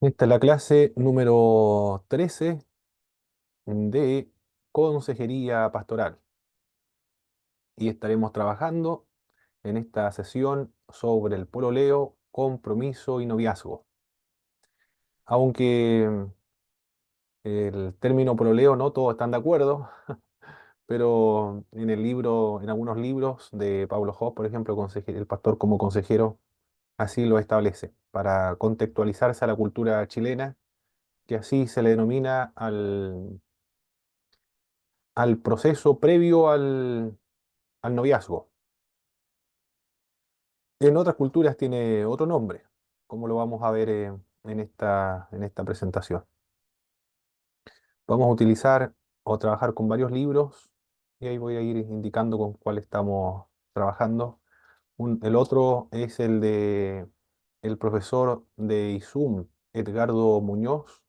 Esta es la clase número 13 de Consejería Pastoral y estaremos trabajando en esta sesión sobre el pololeo, compromiso y noviazgo. Aunque el término pololeo no todos están de acuerdo, pero en algunos libros de Pablo Hoff, por ejemplo, el pastor como consejero, así lo establece, para contextualizarse a la cultura chilena, que así se le denomina al proceso previo al noviazgo. En otras culturas tiene otro nombre, como lo vamos a ver en esta presentación. Vamos a utilizar o trabajar con varios libros y ahí voy a ir indicando con cuál estamos trabajando. El otro es el de el profesor de ISUM, Edgardo Muñoz,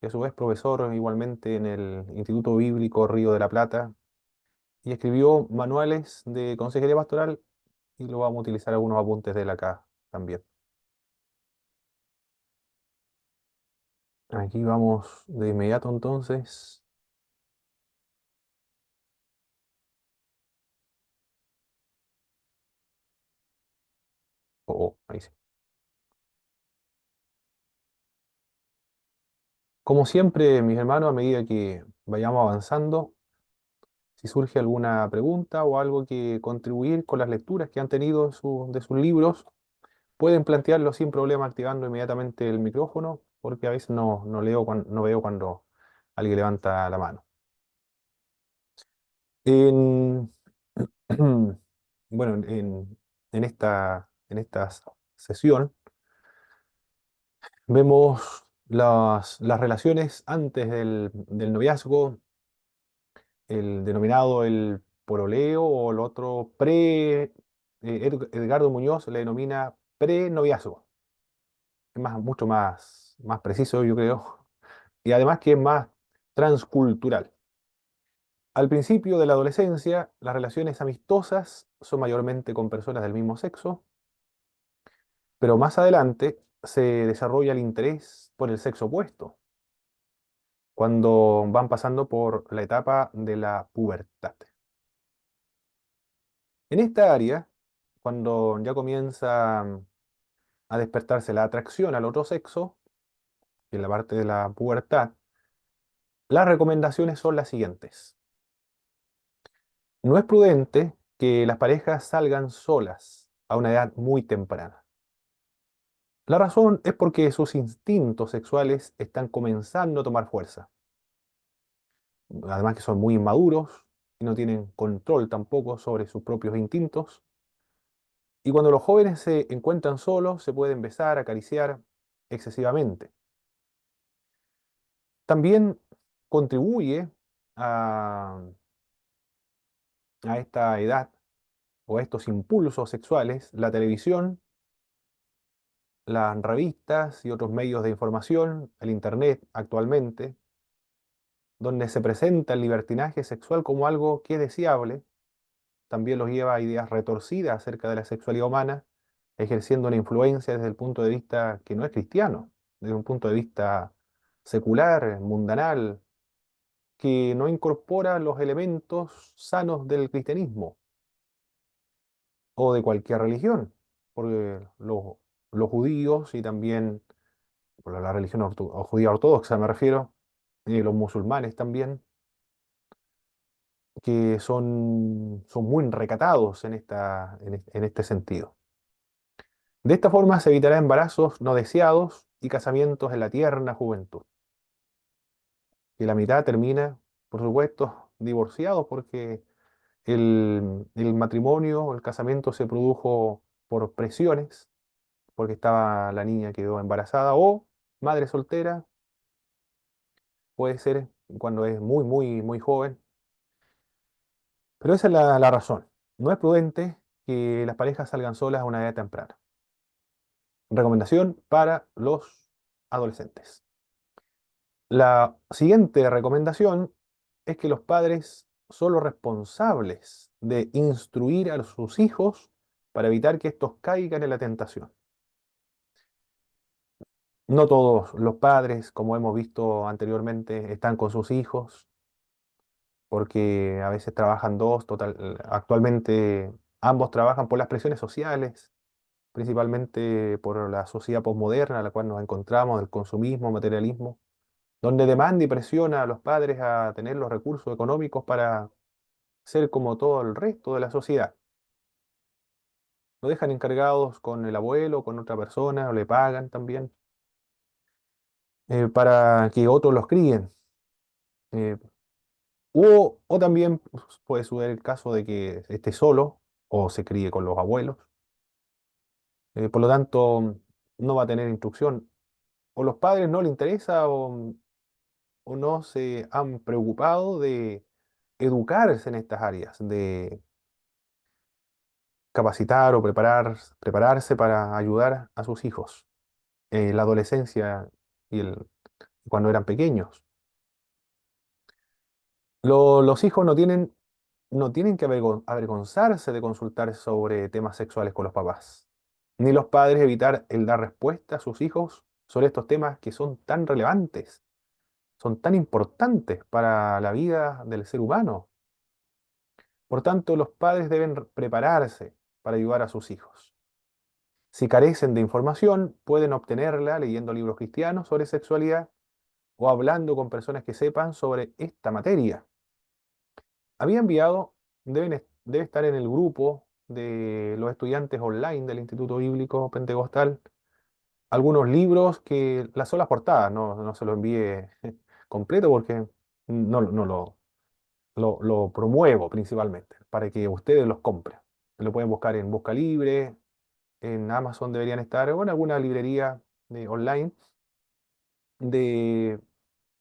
que a su vez profesor igualmente en el Instituto Bíblico Río de la Plata, y escribió manuales de consejería pastoral y lo vamos a utilizar algunos apuntes de él acá también. Aquí vamos de inmediato entonces. Oh, ahí sí. Como siempre, mis hermanos, a medida que vayamos avanzando, si surge alguna pregunta o algo que contribuir con las lecturas que han tenido de sus libros, pueden plantearlo sin problema activando inmediatamente el micrófono, porque a veces no leo, no veo cuando alguien levanta la mano. En, bueno, en esta sesión vemos las relaciones antes del noviazgo, el denominado el poroleo o el otro Edgardo Muñoz le denomina pre-noviazgo. Es mucho más preciso, yo creo, y además que es más transcultural. Al principio de la adolescencia, las relaciones amistosas son mayormente con personas del mismo sexo, pero más adelante se desarrolla el interés por el sexo opuesto, cuando van pasando por la etapa de la pubertad. En esta área, cuando ya comienza a despertarse la atracción al otro sexo, en la parte de la pubertad, las recomendaciones son las siguientes. No es prudente que las parejas salgan solas a una edad muy temprana. La razón es porque sus instintos sexuales están comenzando a tomar fuerza. Además que son muy inmaduros y no tienen control tampoco sobre sus propios instintos. Y cuando los jóvenes se encuentran solos, se pueden besar, acariciar excesivamente. También contribuye a, a esta edad o a estos impulsos sexuales la televisión, las revistas y otros medios de información, el Internet actualmente, donde se presenta el libertinaje sexual como algo que es deseable, también los lleva a ideas retorcidas acerca de la sexualidad humana, ejerciendo una influencia desde el punto de vista que no es cristiano, desde un punto de vista secular, mundanal, que no incorpora los elementos sanos del cristianismo o de cualquier religión, porque los judíos y también por la religión judía ortodoxa me refiero, y los musulmanes también, que son muy recatados en este sentido. De esta forma se evitará embarazos no deseados y casamientos en la tierna juventud. Y la mitad termina, por supuesto, divorciados porque el matrimonio o el casamiento se produjo por presiones, porque la niña quedó embarazada o madre soltera, puede ser cuando es muy joven. Pero esa es la razón. No es prudente que las parejas salgan solas a una edad temprana. Recomendación para los adolescentes. La siguiente recomendación es que los padres son los responsables de instruir a sus hijos para evitar que estos caigan en la tentación. No todos los padres, como hemos visto anteriormente, están con sus hijos, porque a veces trabajan dos, actualmente ambos trabajan por las presiones sociales, principalmente por la sociedad posmoderna en la cual nos encontramos, el consumismo, materialismo, donde demanda y presiona a los padres a tener los recursos económicos para ser como todo el resto de la sociedad. Lo dejan encargados con el abuelo, con otra persona, o le pagan también, para que otros los críen. Eh, o también puede suceder el caso de que esté solo o se críe con los abuelos. Por lo tanto, no va a tener instrucción. O los padres no le interesa o no se han preocupado de educarse en estas áreas, de capacitar o prepararse para ayudar a sus hijos en la adolescencia y cuando eran pequeños. Los hijos no tienen que avergonzarse de consultar sobre temas sexuales con los papás, ni los padres evitar el dar respuesta a sus hijos sobre estos temas que son tan relevantes, son tan importantes para la vida del ser humano. Por tanto, los padres deben prepararse para ayudar a sus hijos. Si carecen de información, pueden obtenerla leyendo libros cristianos sobre sexualidad o hablando con personas que sepan sobre esta materia. Había enviado, debe estar en el grupo de los estudiantes online del Instituto Bíblico Pentecostal, algunos libros que las solas portadas, no se lo envíe completo porque no lo promuevo principalmente, para que ustedes los compren. Lo pueden buscar en Busca Libre, en Amazon deberían estar, o en alguna librería online de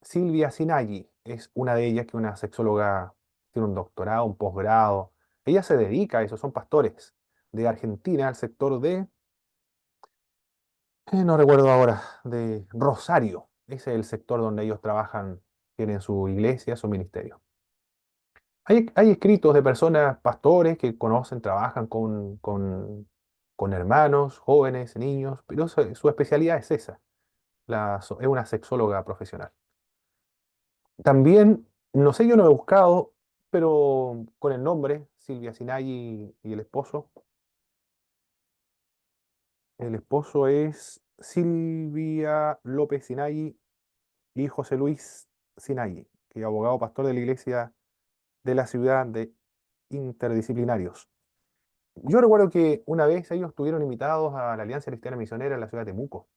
Silvia Sinaggi. Es una de ellas que es una sexóloga, tiene un doctorado, un posgrado. Ella se dedica a eso, son pastores de Argentina, al sector no recuerdo ahora, de Rosario. Ese es el sector donde ellos trabajan, tienen su iglesia, su ministerio. Hay escritos de personas, pastores, que conocen, trabajan con hermanos, jóvenes, niños, pero su especialidad es esa, es una sexóloga profesional. También, no sé, yo no he buscado, pero con el nombre, Silvia Sinaggi y el esposo es Silvia López Sinaggi y José Luis Sinaggi, que es abogado pastor de la iglesia de la ciudad de Interdisciplinarios. Yo recuerdo que una vez ellos estuvieron invitados a la Alianza Cristiana Misionera en la ciudad de Temuco.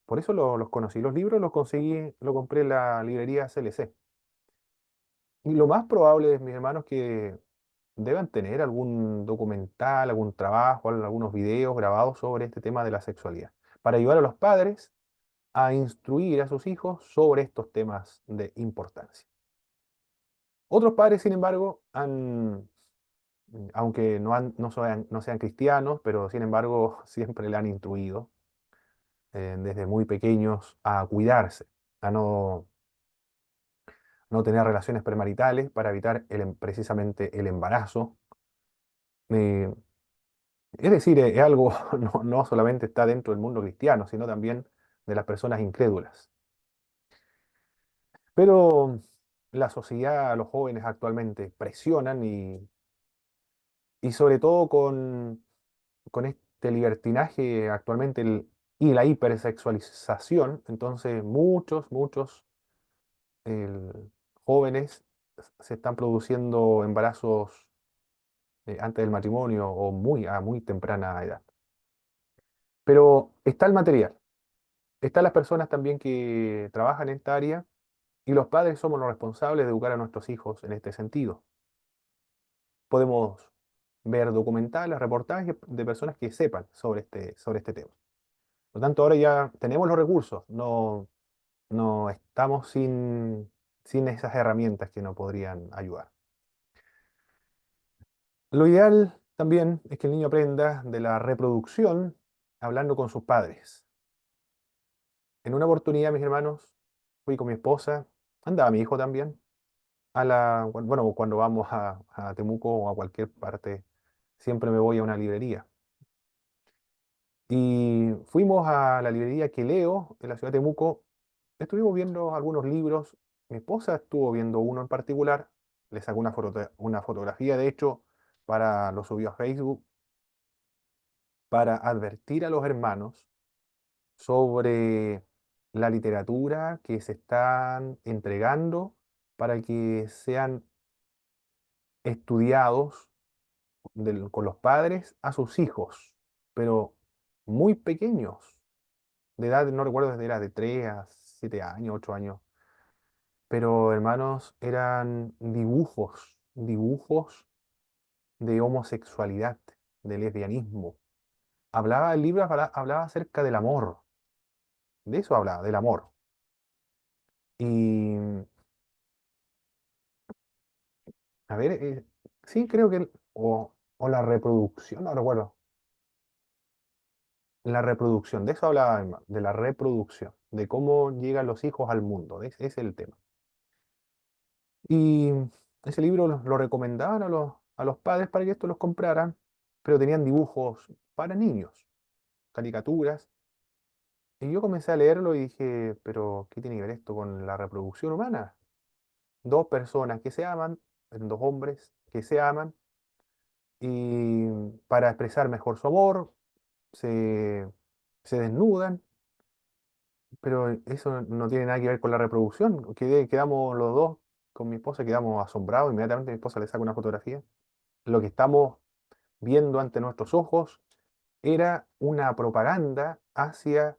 Por eso los conocí. Los libros los conseguí, lo compré en la librería CLC. Y lo más probable, mis hermanos, que deban tener algún documental, algún trabajo, algunos videos grabados sobre este tema de la sexualidad, para ayudar a los padres a instruir a sus hijos sobre estos temas de importancia. Otros padres, sin embargo, aunque no sean cristianos, pero sin embargo siempre le han instruido desde muy pequeños a cuidarse, a no tener relaciones premaritales para evitar precisamente el embarazo. Eh, es decir, es algo no solamente está dentro del mundo cristiano, sino también de las personas incrédulas. Pero la sociedad, los jóvenes actualmente presionan y sobre todo con este libertinaje actualmente y la hipersexualización, entonces muchos el- jóvenes se están produciendo embarazos antes del matrimonio o a muy temprana edad. Pero está el material, están las personas también que trabajan en esta área y los padres somos los responsables de educar a nuestros hijos en este sentido. Podemos ver documentales, reportajes de personas que sepan sobre este tema. Por lo tanto, ahora ya tenemos los recursos, no estamos sin esas herramientas que nos podrían ayudar. Lo ideal también es que el niño aprenda de la reproducción hablando con sus padres. En una oportunidad, mis hermanos, fui con mi esposa, andaba mi hijo también, bueno, cuando vamos a Temuco o a cualquier parte, siempre me voy a una librería. Y fuimos a la librería que leo en la ciudad de Temuco. Estuvimos viendo algunos libros. Mi esposa estuvo viendo uno en particular. Le sacó una fotografía, de hecho, para lo subió a Facebook para advertir a los hermanos sobre la literatura que se están entregando para que sean estudiados con los padres a sus hijos, pero muy pequeños, de edad, no recuerdo, desde era de 3 a 7 años, 8 años, pero hermanos, eran dibujos, dibujos de homosexualidad, de lesbianismo. El libro hablaba acerca del amor, de eso hablaba, del amor. Y, a ver, sí, creo que, o la reproducción, no recuerdo, la reproducción, de eso hablaba, de la reproducción, de cómo llegan los hijos al mundo, ese es el tema. Y ese libro lo recomendaban a los padres para que estos los compraran, pero tenían dibujos para niños, caricaturas. Y yo comencé a leerlo y dije, pero ¿qué tiene que ver esto con la reproducción humana? Dos personas que se aman, dos hombres que se aman, y para expresar mejor su amor, se, se desnudan, pero eso no tiene nada que ver con la reproducción. Quedamos los dos, con mi esposa, quedamos asombrados. Inmediatamente mi esposa le saca una fotografía. Lo que estamos viendo ante nuestros ojos era una propaganda hacia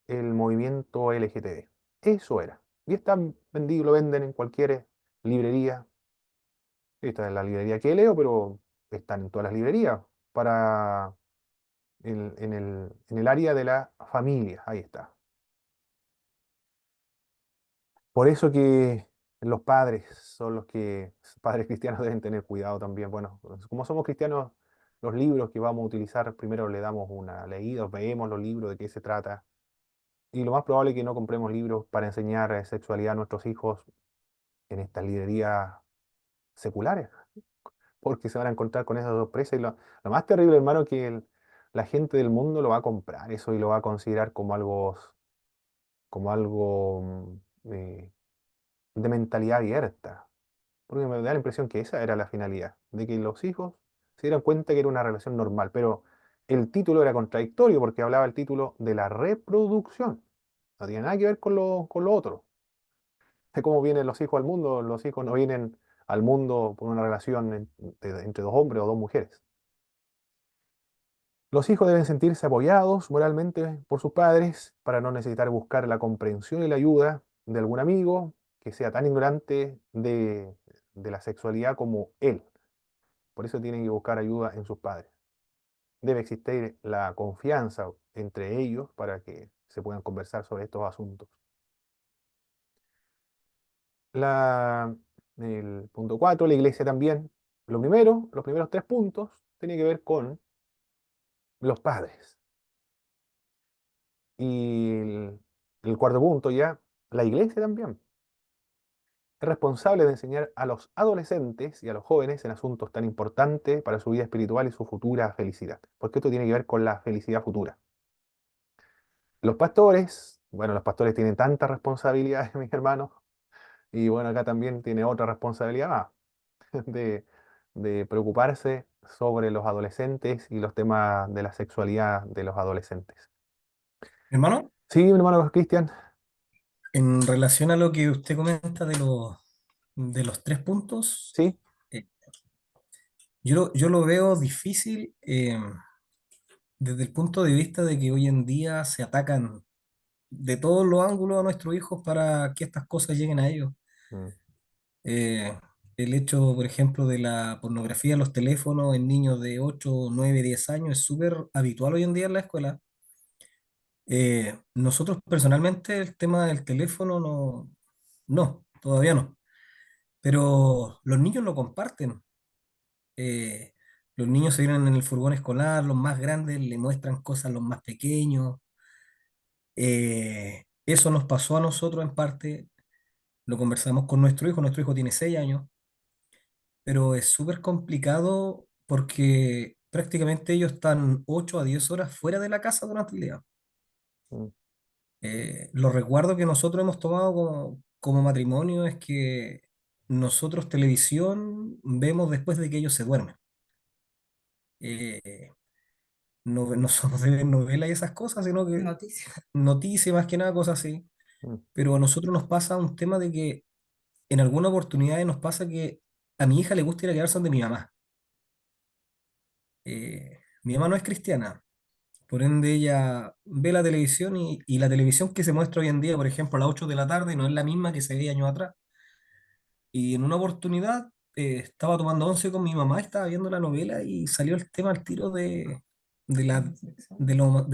el movimiento LGTB. Eso era. Y está vendido, lo venden en cualquier librería. Esta es la librería que leo, pero están en todas las librerías para en el área de la familia. Ahí está. Por eso que los padres son los que, padres cristianos deben tener cuidado también. Bueno, como somos cristianos, los libros que vamos a utilizar, primero le damos una leída, vemos los libros, de qué se trata. Y lo más probable es que no compremos libros para enseñar sexualidad a nuestros hijos en estas librerías seculares, porque se van a encontrar con esas sorpresas. Y lo más terrible, hermano, que la gente del mundo lo va a comprar eso y lo va a considerar como algo de mentalidad abierta. Porque me da la impresión que esa era la finalidad, de que los hijos se dieran cuenta que era una relación normal, pero el título era contradictorio porque hablaba el título de la reproducción. No tiene nada que ver con lo otro. De cómo vienen los hijos al mundo, los hijos no vienen al mundo por una relación entre dos hombres o dos mujeres. Los hijos deben sentirse apoyados moralmente por sus padres para no necesitar buscar la comprensión y la ayuda de algún amigo que sea tan ignorante de la sexualidad como él. Por eso tienen que buscar ayuda en sus padres. Debe existir la confianza entre ellos para que se puedan conversar sobre estos asuntos. La, el punto 4, la iglesia también. Los primeros 3 puntos tienen que ver con los padres. Y el cuarto punto ya, la iglesia también. Es responsable de enseñar a los adolescentes y a los jóvenes en asuntos tan importantes para su vida espiritual y su futura felicidad. Porque esto tiene que ver con la felicidad futura. Los pastores, bueno, los pastores tienen tantas responsabilidades, mis hermanos, y bueno, acá también tiene otra responsabilidad más, de preocuparse sobre los adolescentes y los temas de la sexualidad de los adolescentes. Hermano, Sí, mi hermano Cristian, en relación a lo que usted comenta de los tres puntos, sí. eh, yo lo veo difícil desde el punto de vista de que hoy en día se atacan de todos los ángulos a nuestros hijos para que estas cosas lleguen a ellos. Mm, Eh, el hecho, por ejemplo, de la pornografía en los teléfonos en niños de 8 9 10 años es súper habitual hoy en día en la escuela. Nosotros personalmente el tema del teléfono no, todavía no. Pero los niños lo comparten. Eh, los niños se vienen en el furgón escolar, los más grandes le muestran cosas a los más pequeños. Eso nos pasó a nosotros en parte, lo conversamos con nuestro hijo tiene 6 años, pero es súper complicado porque prácticamente ellos están 8 a 10 horas fuera de la casa durante el día. Mm, Los recuerdos que nosotros hemos tomado como matrimonio es que nosotros televisión vemos después de que ellos se duermen. Eh, no somos de ver novelas y esas cosas, sino que noticias más que nada, cosas así. mm, Pero a nosotros nos pasa un tema de que en alguna oportunidad nos pasa que a mi hija le gusta ir a quedarse donde mi mamá. Mi mamá no es cristiana, por ende ella ve la televisión y la televisión que se muestra hoy en día, por ejemplo, a las 8 de la tarde, no es la misma que se veía años atrás. Y en una oportunidad estaba tomando once con mi mamá, estaba viendo la novela y salió el tema al tiro de de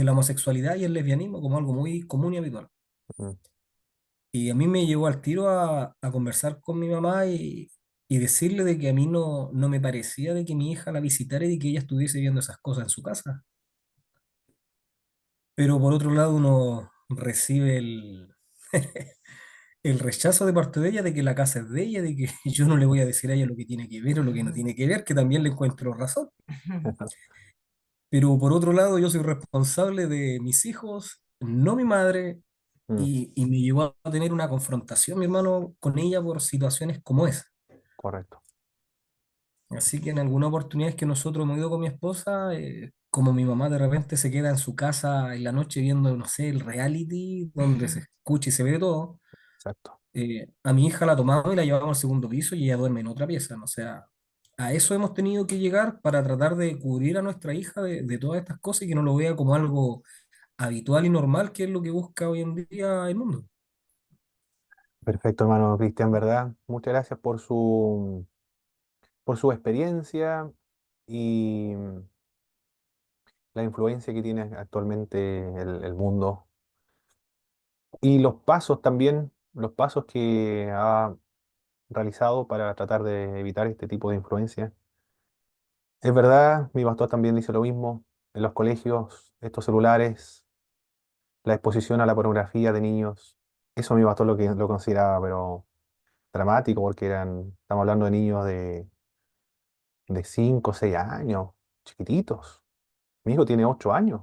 la homosexualidad y el lesbianismo como algo muy común y habitual. mm. Y a mí me llevó al tiro a conversar con mi mamá y decirle de que a mí no me parecía de que mi hija la visitara y de que ella estuviese viendo esas cosas en su casa. Pero por otro lado uno recibe el rechazo de parte de ella de que la casa es de ella, de que yo no le voy a decir a ella lo que tiene que ver o lo que no tiene que ver, que también le encuentro razón. Pero por otro lado yo soy responsable de mis hijos, no mi madre, Mm, y me llevó a tener una confrontación, mi hermano, con ella por situaciones como esa. correcto. Así que en alguna oportunidad que nosotros hemos ido con mi esposa, como mi mamá de repente se queda en su casa en la noche viendo, no sé, el reality, donde se escucha y se ve todo, Exacto. a mi hija la tomamos y la llevamos al segundo piso y ella duerme en otra pieza, ¿no? O sea, a eso hemos tenido que llegar para tratar de cubrir a nuestra hija de todas estas cosas y que no lo vea como algo habitual y normal, que es lo que busca hoy en día el mundo. Perfecto, hermano Cristian, ¿verdad? Muchas gracias por su experiencia y la influencia que tiene actualmente el mundo. Y los pasos también, los pasos que ha realizado para tratar de evitar este tipo de influencia. Es verdad, mi pastor también dice lo mismo. En los colegios, estos celulares, la exposición a la pornografía de niños, eso mi pastor lo consideraba, pero dramático, porque estamos hablando de niños de 5 o 6 años, chiquititos. Mi hijo tiene 8 años.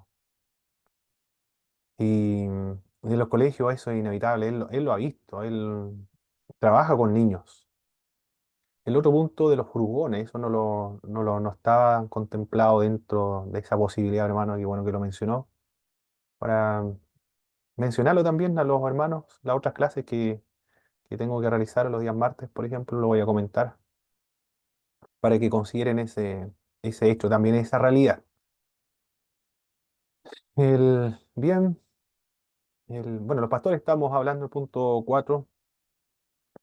Y en los colegios eso es inevitable, él lo ha visto, él trabaja con niños. El otro punto de los furgones, eso no estaba contemplado dentro de esa posibilidad, hermano, y bueno que lo mencionó. Para mencionarlo también a los hermanos, las otras clases que tengo que realizar los días martes, por ejemplo, lo voy a comentar, para que consideren ese hecho, también esa realidad. Bien, bueno, los pastores estamos hablando del punto 4,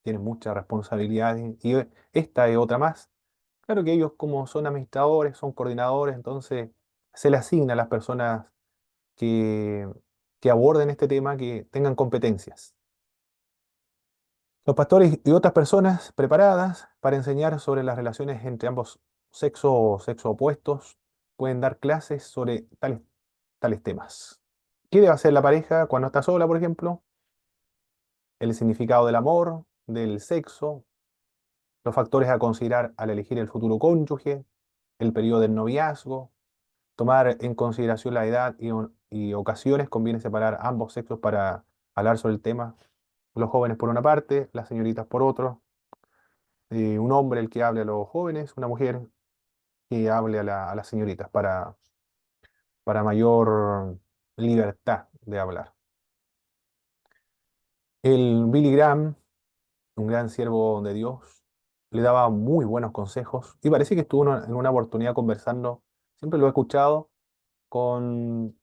tienen muchas responsabilidades y esta es otra más. Claro que ellos como son administradores, son coordinadores, entonces se le asigna a las personas que, que aborden este tema, que tengan competencias. Los pastores y otras personas preparadas para enseñar sobre las relaciones entre ambos sexos o sexos opuestos pueden dar clases sobre tales temas. ¿Qué debe hacer la pareja cuando está sola, por ejemplo? El significado del amor, del sexo, los factores a considerar al elegir el futuro cónyuge, el periodo del noviazgo, tomar en consideración la edad y ocasiones, conviene separar ambos sexos para hablar sobre el tema. Los jóvenes por una parte, las señoritas por otro, un hombre el que hable a los jóvenes, una mujer que hable a las señoritas para mayor libertad de hablar. El Billy Graham, un gran siervo de Dios, le daba muy buenos consejos y parece que estuvo en una oportunidad conversando, siempre lo he escuchado, con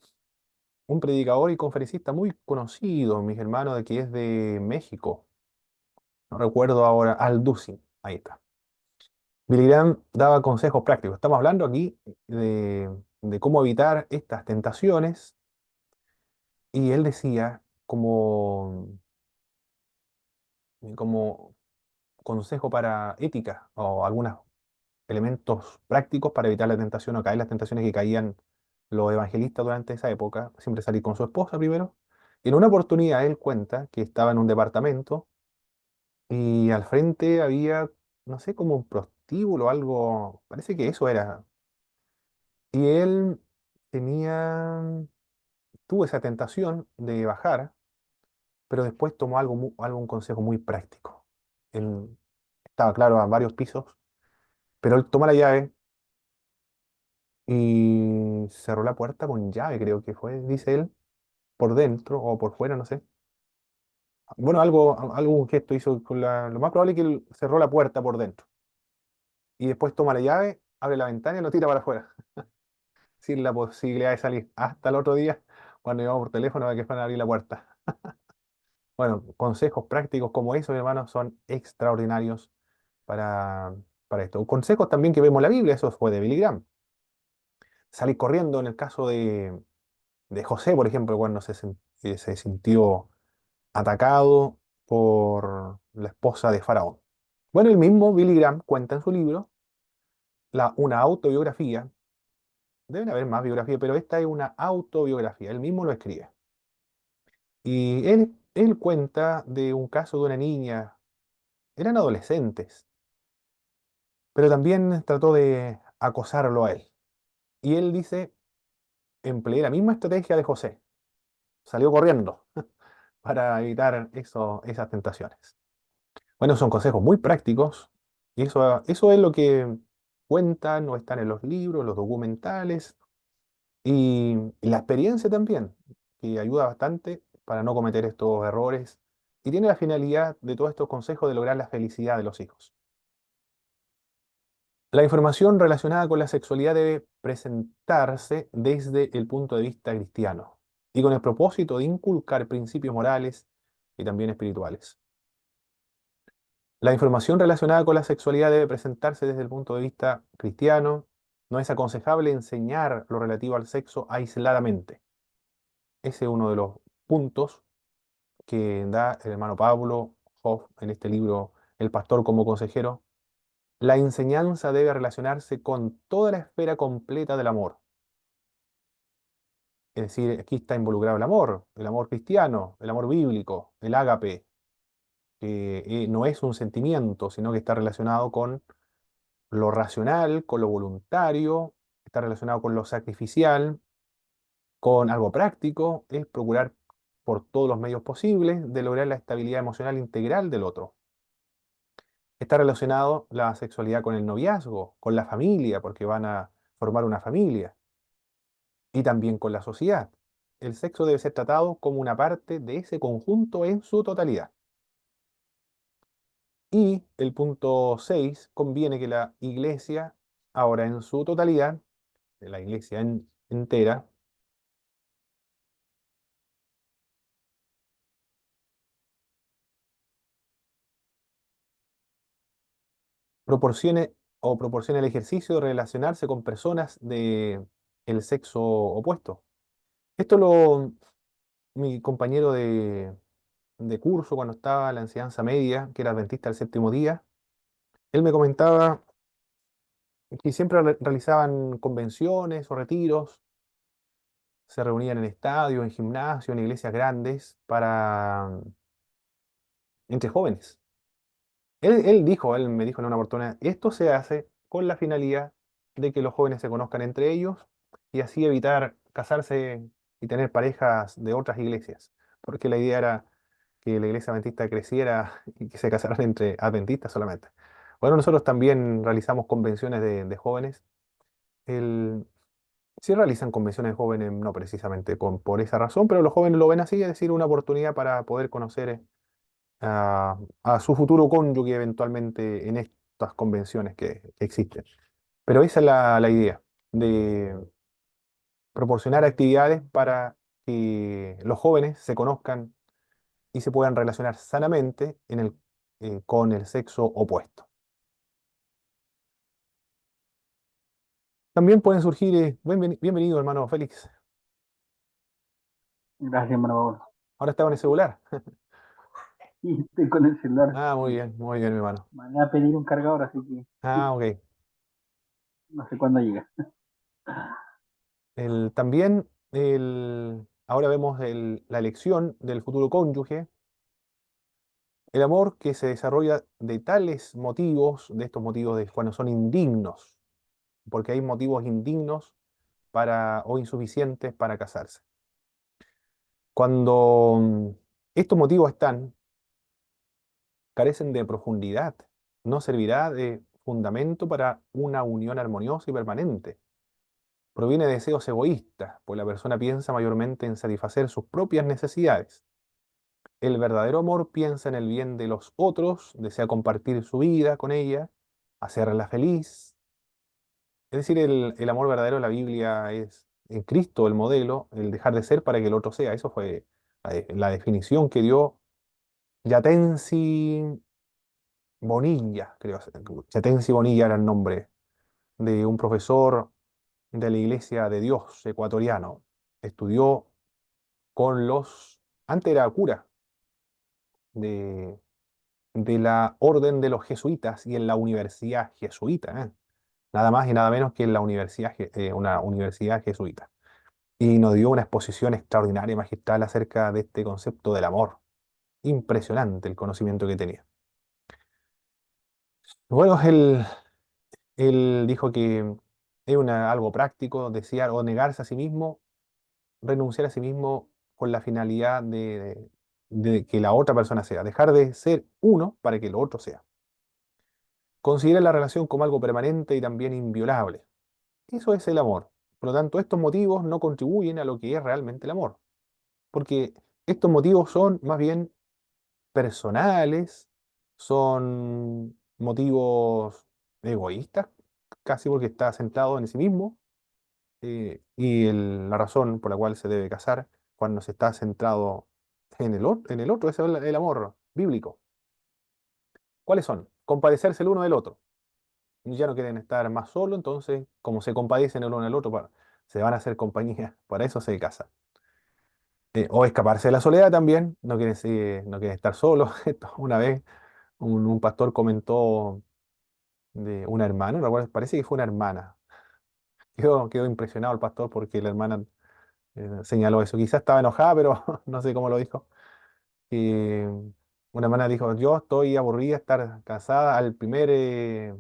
un predicador y conferencista muy conocido, mis hermanos, de que es de México. No recuerdo ahora, Al Ducin, ahí está. Billy Graham daba consejos prácticos. Estamos hablando aquí de cómo evitar estas tentaciones y él decía como consejo para ética o algunos elementos prácticos para evitar la tentación o caer en las tentaciones que caían los evangelistas durante esa época, siempre salir con su esposa primero. Y en una oportunidad él cuenta que estaba en un departamento y al frente había, no sé, como un prostíbulo o algo, parece que eso era. Y él tenía, tuvo esa tentación de bajar, pero después tomó un consejo muy práctico. Él estaba, claro, a varios pisos, pero él tomó la llave y cerró la puerta con llave, creo que fue, dice él, por dentro o por fuera, no sé. Bueno, algún gesto hizo con lo más probable es que él cerró la puerta por dentro. Y después toma la llave, abre la ventana y lo tira para afuera, sin la posibilidad de salir. Hasta el otro día, cuando llamamos por teléfono, a que fueran a abrir la puerta. Bueno, consejos prácticos como esos, hermanos, son extraordinarios para, para esto. Consejos también que vemos en la Biblia, eso fue de Billy Graham. Salir corriendo en el caso de José, por ejemplo, cuando se sintió atacado por la esposa de Faraón. Bueno, el mismo Billy Graham cuenta en su libro una autobiografía. Deben haber más biografías, pero esta es una autobiografía. Él mismo lo escribe. Y él cuenta de un caso de una niña. Eran adolescentes, pero también trató de acosarlo a él. Y él dice, empleé la misma estrategia de José. Salió corriendo para evitar esas tentaciones. Bueno, son consejos muy prácticos y eso es lo que cuentan o están en los libros, los documentales y la experiencia también, que ayuda bastante para no cometer estos errores y tiene la finalidad de todos estos consejos de lograr la felicidad de los hijos. La información relacionada con la sexualidad debe presentarse desde el punto de vista cristiano y con el propósito de inculcar principios morales y también espirituales. La información relacionada con la sexualidad debe presentarse desde el punto de vista cristiano. No es aconsejable enseñar lo relativo al sexo aisladamente. Ese es uno de los puntos que da el hermano Pablo Hoff en este libro, El pastor como consejero. La enseñanza debe relacionarse con toda la esfera completa del amor. Es decir, aquí está involucrado el amor cristiano, el amor bíblico, el ágape, que no es un sentimiento, sino que está relacionado con lo racional, con lo voluntario, está relacionado con lo sacrificial, con algo práctico, es procurar por todos los medios posibles de lograr la estabilidad emocional integral del otro. Está relacionado la sexualidad con el noviazgo, con la familia, porque van a formar una familia, y también con la sociedad. El sexo debe ser tratado como una parte de ese conjunto en su totalidad. Y el punto 6 conviene que la iglesia, ahora en su totalidad, la iglesia entera, proporcione proporcione el ejercicio de relacionarse con personas de el sexo opuesto. Esto mi compañero de curso cuando estaba en la enseñanza media, que era adventista del séptimo día, él me comentaba que siempre realizaban convenciones o retiros, se reunían en estadios, en gimnasios, en iglesias grandes entre jóvenes. Él me dijo en una oportunidad, esto se hace con la finalidad de que los jóvenes se conozcan entre ellos y así evitar casarse y tener parejas de otras iglesias, porque la idea era que la iglesia adventista creciera y que se casaran entre adventistas solamente. Bueno, nosotros también realizamos convenciones de jóvenes. El, sí realizan convenciones de jóvenes, no precisamente por esa razón, pero los jóvenes lo ven así, es decir, una oportunidad para poder conocer a su futuro cónyuge eventualmente en estas convenciones que existen. Pero esa es la idea, de proporcionar actividades para que los jóvenes se conozcan y se puedan relacionar sanamente con el sexo opuesto. También pueden surgir, bienvenido hermano Félix, Gracias, hermano Pablo. ahora está con el celular. Sí, estoy con el celular. Ah, muy bien, mi hermano. Me van a pedir un cargador, así que Ah, ok. no sé cuándo llega. Ahora vemos la elección del futuro cónyuge. El amor que se desarrolla de tales motivos, de estos motivos de cuando son indignos, porque hay motivos indignos o insuficientes para casarse. Cuando estos motivos carecen de profundidad, no servirá de fundamento para una unión armoniosa y permanente. Proviene de deseos egoístas, pues la persona piensa mayormente en satisfacer sus propias necesidades. El verdadero amor piensa en el bien de los otros, desea compartir su vida con ella, hacerla feliz. Es decir, el amor verdadero en la Biblia es en Cristo el modelo, el dejar de ser para que el otro sea. Eso fue la definición que dio Yatensi Bonilla, creo. Yatensi Bonilla era el nombre de un profesor de la Iglesia de Dios ecuatoriano. Estudió con antes era cura de, de la orden de los jesuitas y en la universidad jesuita, ¿eh? Nada más y nada menos que en una universidad jesuita. Y nos dio una exposición extraordinaria y magistral acerca de este concepto del amor. Impresionante el conocimiento que tenía. Bueno, él dijo que es algo práctico, desear o negarse a sí mismo, renunciar a sí mismo con la finalidad de que la otra persona sea, dejar de ser uno para que el otro sea. Considera la relación como algo permanente y también inviolable. Eso es el amor. Por lo tanto, estos motivos no contribuyen a lo que es realmente el amor, porque estos motivos son más bien personales, son motivos egoístas, casi porque está centrado en sí mismo, y la razón por la cual se debe casar cuando se está centrado en el otro, ese es el amor bíblico. ¿Cuáles son? Compadecerse el uno del otro. Ya no quieren estar más solos, entonces, como se compadecen el uno del otro, se van a hacer compañía, para eso se casan. O escaparse de la soledad también, no quieren estar solos. Una vez un pastor comentó de una hermana, no recuerdo, parece que fue una hermana. Quedó impresionado el pastor porque la hermana señaló eso. Quizás estaba enojada, pero no sé cómo lo dijo. Y una hermana dijo, yo estoy aburrida de estar casada al primer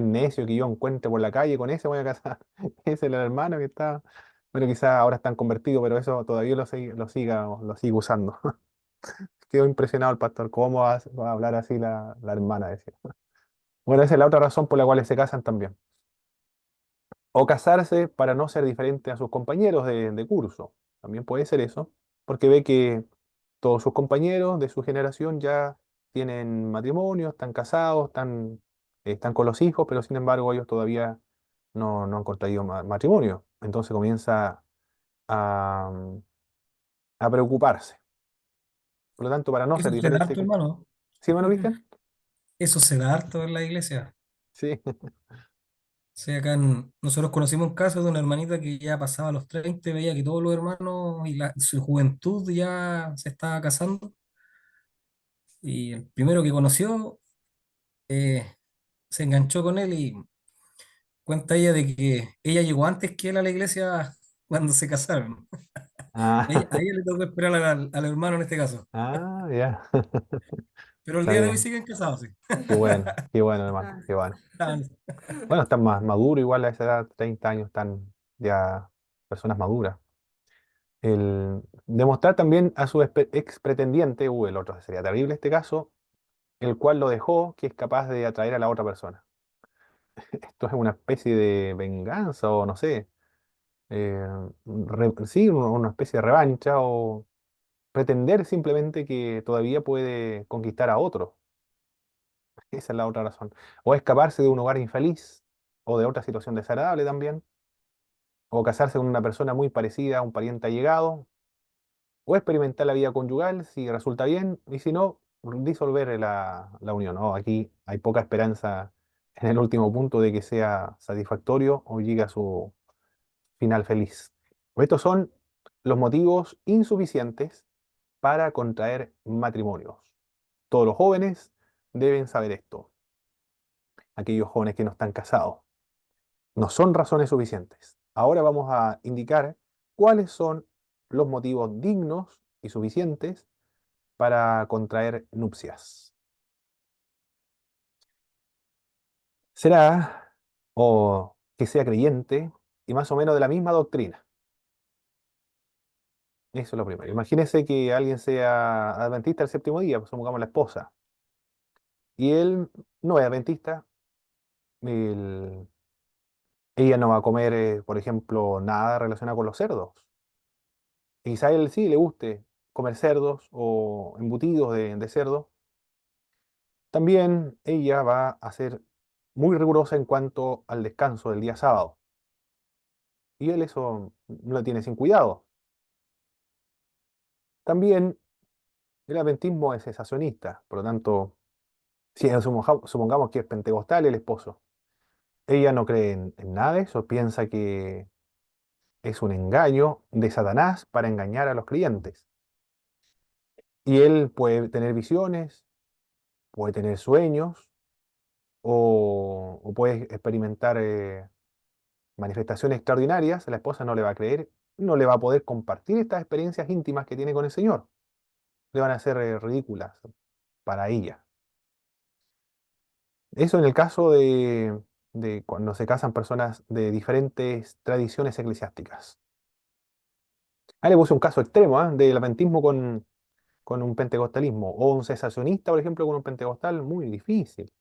necio que yo encuentre por la calle, con ese voy a casar. Ese es el hermano que está, bueno, quizás ahora están convertidos, pero eso todavía lo sigue usando. Quedó impresionado el pastor, ¿cómo va a hablar así la hermana? Decía. Bueno, esa es la otra razón por la cual se casan también. O casarse para no ser diferente a sus compañeros de curso. También puede ser eso, porque ve que todos sus compañeros de su generación ya tienen matrimonio, están casados, están con los hijos, pero sin embargo ellos todavía no han contraído matrimonio. Entonces comienza a, a preocuparse. Por lo tanto, para no ser Eso se da diferente. harto, hermano. ¿Sí, hermano Cristian? Eso se da harto en la iglesia. Sí. Sí, acá nosotros conocimos un caso de una hermanita que ya pasaba los 30 veía que todos los hermanos y su juventud ya se estaba casando. Y el primero que conoció eh, se enganchó con él y cuenta ella de que ella llegó antes que él a la iglesia cuando se casaron. Ah, A ella le tocó esperar al hermano en este caso. ah, ya. Pero el Está día de hoy bien. siguen casados, sí. Qué bueno, hermano, qué bueno. Bueno, están más maduros, igual a esa edad, 30 años, están ya personas maduras. Demostrar también a su ex pretendiente, el otro sería terrible este caso, el cual lo dejó, que es capaz de atraer a la otra persona. Esto es una especie de venganza o no sé, eh, sí, una especie de revancha o pretender simplemente que todavía puede conquistar a otro. Esa es la otra razón. O escaparse de un hogar infeliz o de otra situación desagradable también. O casarse con una persona muy parecida a un pariente allegado. O experimentar la vida conyugal si resulta bien y si no, disolver la unión. ¿No? Aquí hay poca esperanza en el último punto de que sea satisfactorio o llegue a su final feliz. Estos son los motivos insuficientes para contraer matrimonios. Todos los jóvenes deben saber esto. Aquellos jóvenes que no están casados. No son razones suficientes. Ahora vamos a indicar cuáles son los motivos dignos y suficientes para contraer nupcias. Será o que sea creyente y más o menos de la misma doctrina. Eso es lo primero. Imagínese que alguien sea adventista el séptimo día, pues supongamos la esposa, y él no es adventista, el- ella no va a comer, por ejemplo, nada relacionado con los cerdos. Y quizá a él sí le guste comer cerdos o embutidos de cerdo. También ella va a ser muy rigurosa en cuanto al descanso del día sábado. Y él eso no lo tiene sin cuidado. También el adventismo es cesacionista, por lo tanto, si supongamos que es pentecostal el esposo, ella no cree en nada de eso, piensa que es un engaño de Satanás para engañar a los creyentes. Y él puede tener visiones, puede tener sueños, o puede experimentar manifestaciones extraordinarias. La esposa no le va a creer, no le va a poder compartir estas experiencias íntimas que tiene con el Señor. Le van a ser ridículas para ella. Eso en el caso de cuando se casan personas de diferentes tradiciones eclesiásticas. Ahí le puse un caso extremo, del adventismo con un pentecostalismo, o un cesacionista, por ejemplo, con un pentecostal, muy difícil,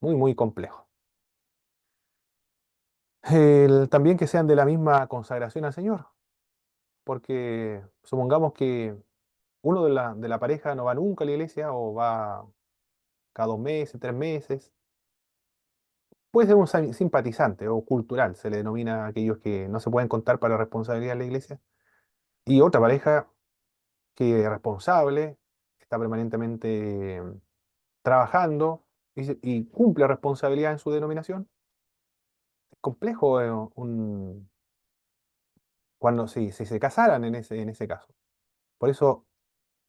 muy, muy complejo. También que sean de la misma consagración al Señor, porque supongamos que uno de la pareja no va nunca a la iglesia o va cada 2 meses, 3 meses. Puede ser un simpatizante o cultural, se le denomina a aquellos que no se pueden contar para responsabilidad de la iglesia. Y otra pareja que es responsable, está permanentemente trabajando y cumple responsabilidad en su denominación. Es complejo cuando si se casaran en ese caso. Por eso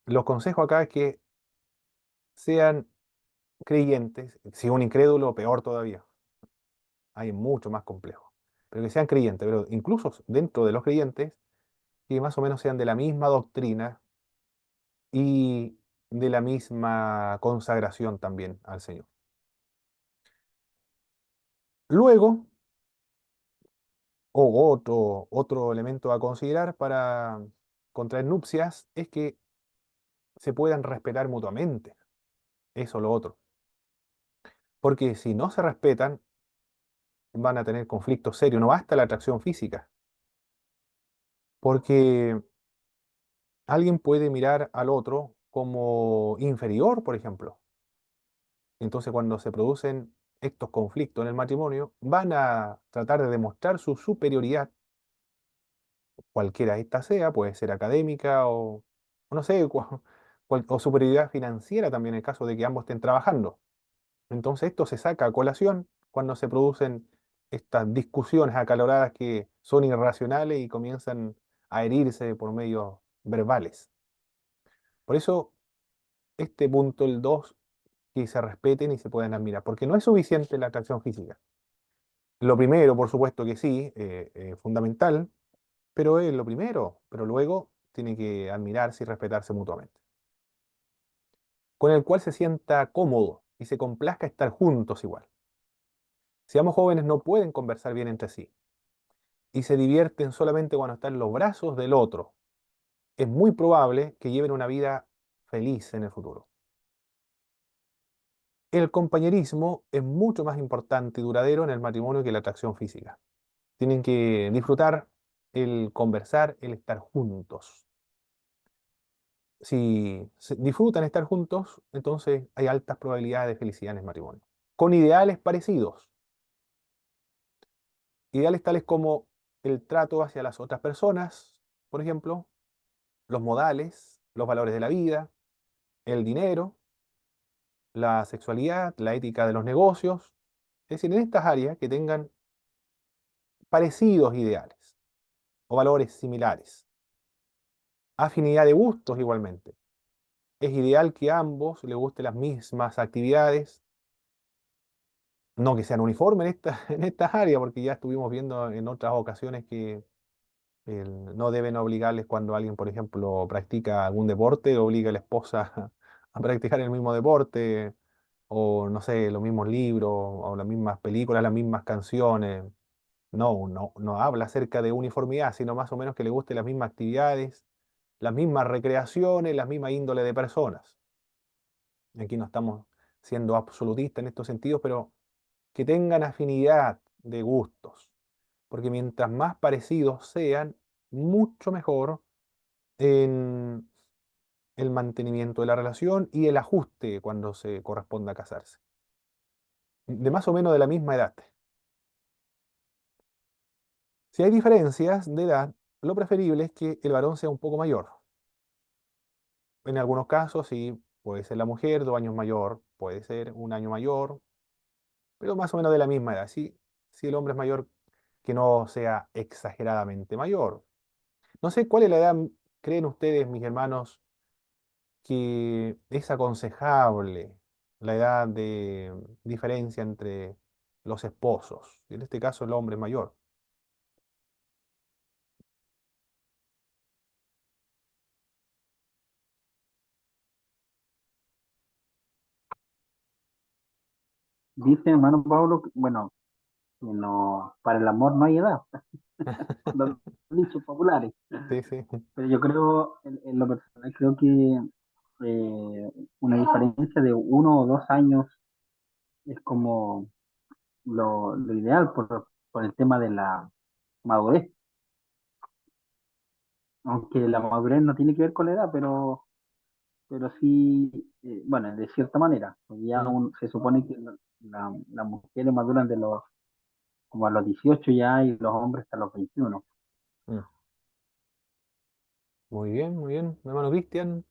los consejos acá es que sean creyentes, si un incrédulo, peor todavía, hay mucho más complejo, pero que sean creyentes, pero incluso dentro de los creyentes, que más o menos sean de la misma doctrina y de la misma consagración también al Señor. Luego, otro elemento a considerar para contraer nupcias es que se puedan respetar mutuamente. Eso lo otro. Porque si no se respetan, van a tener conflictos serios. No basta la atracción física. Porque alguien puede mirar al otro como inferior, por ejemplo. Entonces, cuando se producen estos conflictos en el matrimonio, van a tratar de demostrar su superioridad, cualquiera esta sea, puede ser académica o no sé, o superioridad financiera también en el caso de que ambos estén trabajando. Entonces, esto se saca a colación cuando se producen estas discusiones acaloradas que son irracionales y comienzan a herirse por medios verbales. Por eso, este punto, el 2, que se respeten y se puedan admirar, porque no es suficiente la atracción física. Lo primero, por supuesto que sí, fundamental, pero es lo primero, pero luego tiene que admirarse y respetarse mutuamente. Con el cual se sienta cómodo y se complazca estar juntos igual. Si ambos jóvenes no pueden conversar bien entre sí y se divierten solamente cuando están en los brazos del otro, es muy probable que lleven una vida feliz en el futuro. El compañerismo es mucho más importante y duradero en el matrimonio que la atracción física. Tienen que disfrutar el conversar, el estar juntos. Si disfrutan estar juntos, entonces hay altas probabilidades de felicidad en el matrimonio. Con ideales parecidos. Ideales tales como el trato hacia las otras personas, por ejemplo, los modales, los valores de la vida, el dinero, la sexualidad, la ética de los negocios. Es decir, en estas áreas que tengan parecidos ideales o valores similares. Afinidad de gustos igualmente. Es ideal que a ambos les gusten las mismas actividades, no que sean uniformes en estas áreas, porque ya estuvimos viendo en otras ocasiones que no deben obligarles cuando alguien, por ejemplo, practica algún deporte, obliga a la esposa a practicar el mismo deporte, o no sé, los mismos libros, o las mismas películas, las mismas canciones. no habla acerca de uniformidad, sino más o menos que le gusten las mismas actividades, las mismas recreaciones, la misma índole de personas. Aquí no estamos siendo absolutistas en estos sentidos, pero que tengan afinidad de gustos, porque mientras más parecidos sean, mucho mejor en el mantenimiento de la relación y el ajuste cuando se corresponda a casarse. De más o menos de la misma edad. Si hay diferencias de edad, lo preferible es que el varón sea un poco mayor. En algunos casos, sí, puede ser la mujer 2 años mayor, puede ser 1 año mayor, pero más o menos de la misma edad. Sí, si el hombre es mayor, que no sea exageradamente mayor. No sé cuál es la edad, creen ustedes, mis hermanos, que es aconsejable la edad de diferencia entre los esposos. En este caso, el hombre es mayor. Dice hermano Pablo, bueno, que no, para el amor no hay edad, los dichos populares. Sí, sí. Pero yo creo, en lo personal, creo que una diferencia de 1 o 2 años es como lo ideal por el tema de la madurez. Aunque la madurez no tiene que ver con la edad, pero sí, bueno, de cierta manera. Porque ya Mm, se supone que las mujeres maduran como a los 18 ya y los hombres hasta los 21. mm. Muy bien, mi hermano Cristian.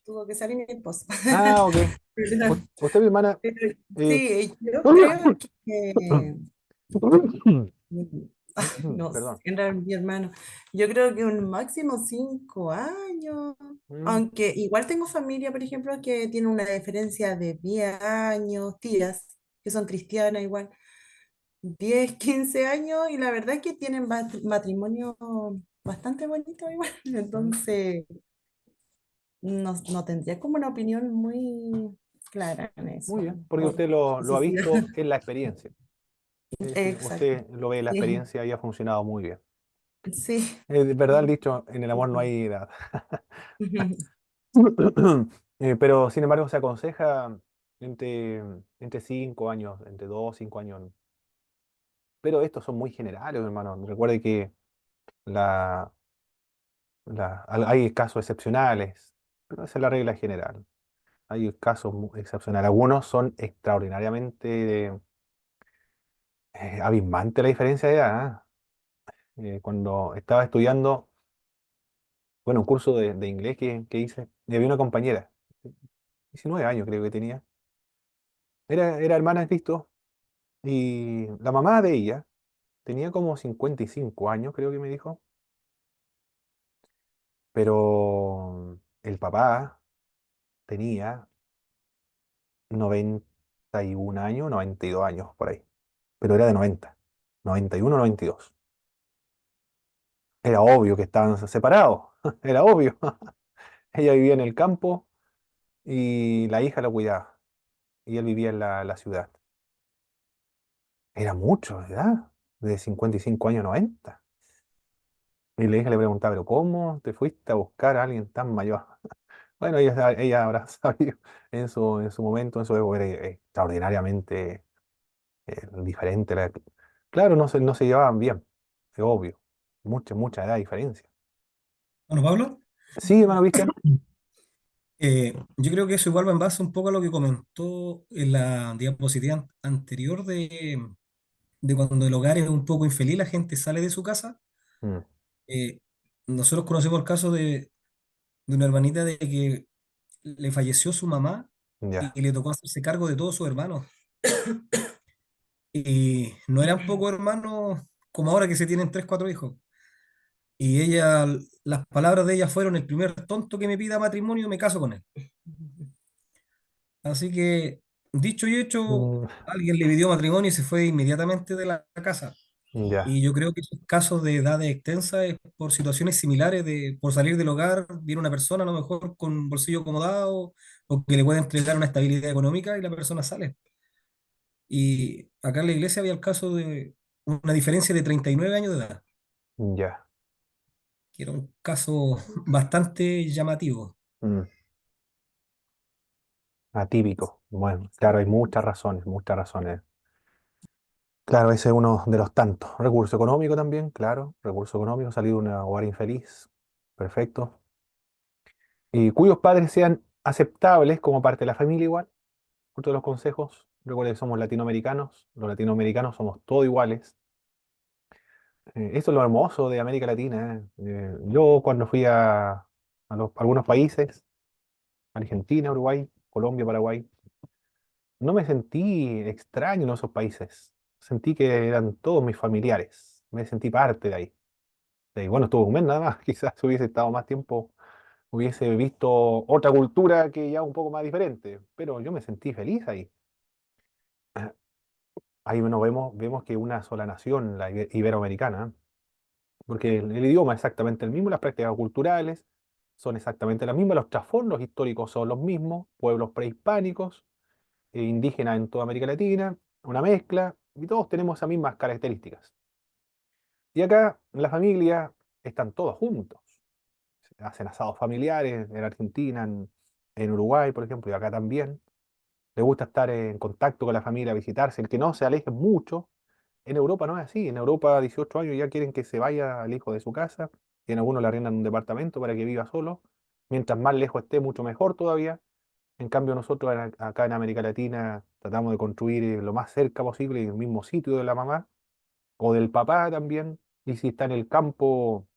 Tuvo que salir mi esposo. Ah, ok. Pero- Usted, mi hermana. pero eh, sí, yo creo que, no sé, Perdón. en realidad, mi hermano, yo creo que un máximo 5 años, Mm, aunque igual tengo familia, por ejemplo, que tiene una diferencia de 10 años, tías, que son cristianas igual, 10 15 años, y la verdad es que tienen matrimonio bastante bonito igual, mm. entonces no tendría como una opinión muy clara en Muy eso, bien, porque o usted lo ha decisiva. visto en la experiencia. Es decir, Exacto. usted lo ve en la Sí, experiencia y ha funcionado muy bien. sí. De verdad el dicho, en el amor no hay edad. Ujú. Pero sin embargo se aconseja entre, entre 5 años, entre 2, 5 años. Pero estos son muy generales, hermano. Recuerde que la, hay casos excepcionales, pero esa es la regla general. Hay casos excepcionales. Algunos son extraordinariamente abismante la diferencia de edad. Cuando estaba estudiando, bueno, un curso de inglés que hice, y había una compañera, 19 años creo que tenía. Era hermana de Cristo y la mamá de ella tenía como 55 años, creo que me dijo, pero el papá tenía 91 años, 92 años por ahí, pero era de 91, 92. Era obvio que estaban separados, era obvio. Ella vivía en el campo y la hija lo cuidaba, y él vivía en la ciudad. Era mucho, ¿verdad? De 55 años a 90. Y la hija le preguntaba, ¿pero cómo te fuiste a buscar a alguien tan mayor? Bueno, ella habrá sabido en su momento, en su época era extraordinariamente diferente. Claro, no se llevaban bien, es obvio. Mucha edad de diferencia. Bueno, Pablo, Sí, hermano Cristian. yo creo que eso igual va en base un poco a lo que comentó en la diapositiva anterior de cuando el hogar es un poco infeliz, la gente sale de su casa. Mm, Eh, Nosotros conocemos el caso de una hermanita de que le falleció su mamá ya. y le tocó hacerse cargo de todos sus hermanos. Y no eran pocos hermanos como ahora que se tienen tres, cuatro hijos. Y ella, las palabras de ella fueron: el primer tonto que me pida matrimonio, me caso con él. Así que, dicho y hecho, Mm, alguien le pidió matrimonio y se fue inmediatamente de la casa. ya. Y yo creo que esos casos de edades extensas es por situaciones similares, por salir del hogar, viene una persona a lo mejor con un bolsillo acomodado o que le puede entregar una estabilidad económica y la persona sale. Y acá en la iglesia había el caso de una diferencia de 39 años de edad, Ya. que era un caso bastante llamativo. Mm, atípico. Bueno, claro, hay muchas razones, muchas razones. Claro, ese es uno de los tantos. Recurso económico también, claro. Recurso económico, salir de un hogar infeliz. Perfecto. Y cuyos padres sean aceptables como parte de la familia igual. Otro de los consejos. Recuerden que somos latinoamericanos. Los latinoamericanos somos todos iguales. Esto es lo hermoso de América Latina. Yo cuando fui a algunos países, Argentina, Uruguay, Colombia, Paraguay, no me sentí extraño en esos países. Sentí que eran todos mis familiares. Me sentí parte de ahí. Bueno, estuvo un mes nada más. Quizás hubiese estado más tiempo, hubiese visto otra cultura que ya un poco más diferente. Pero yo me sentí feliz ahí. Ahí bueno, vemos que una sola nación, la iberoamericana, porque el idioma es exactamente el mismo, las prácticas culturales son exactamente las mismas, los trasfondos históricos son los mismos, pueblos prehispánicos, indígenas en toda América Latina, una mezcla, y todos tenemos esas mismas características. Y acá la familia están todos juntos, hacen asados familiares en Argentina, en Uruguay, por ejemplo, y acá también. Les gusta estar en contacto con la familia, visitarse, el que no se aleje mucho. En Europa no es así. En Europa, a 18 años ya quieren que se vaya el hijo de su casa, y en algunos le arriendan un departamento para que viva solo. Mientras más lejos esté, mucho mejor todavía. En cambio, nosotros acá en América Latina tratamos de construir lo más cerca posible, en el mismo sitio de la mamá o del papá también. Y si está en el campo,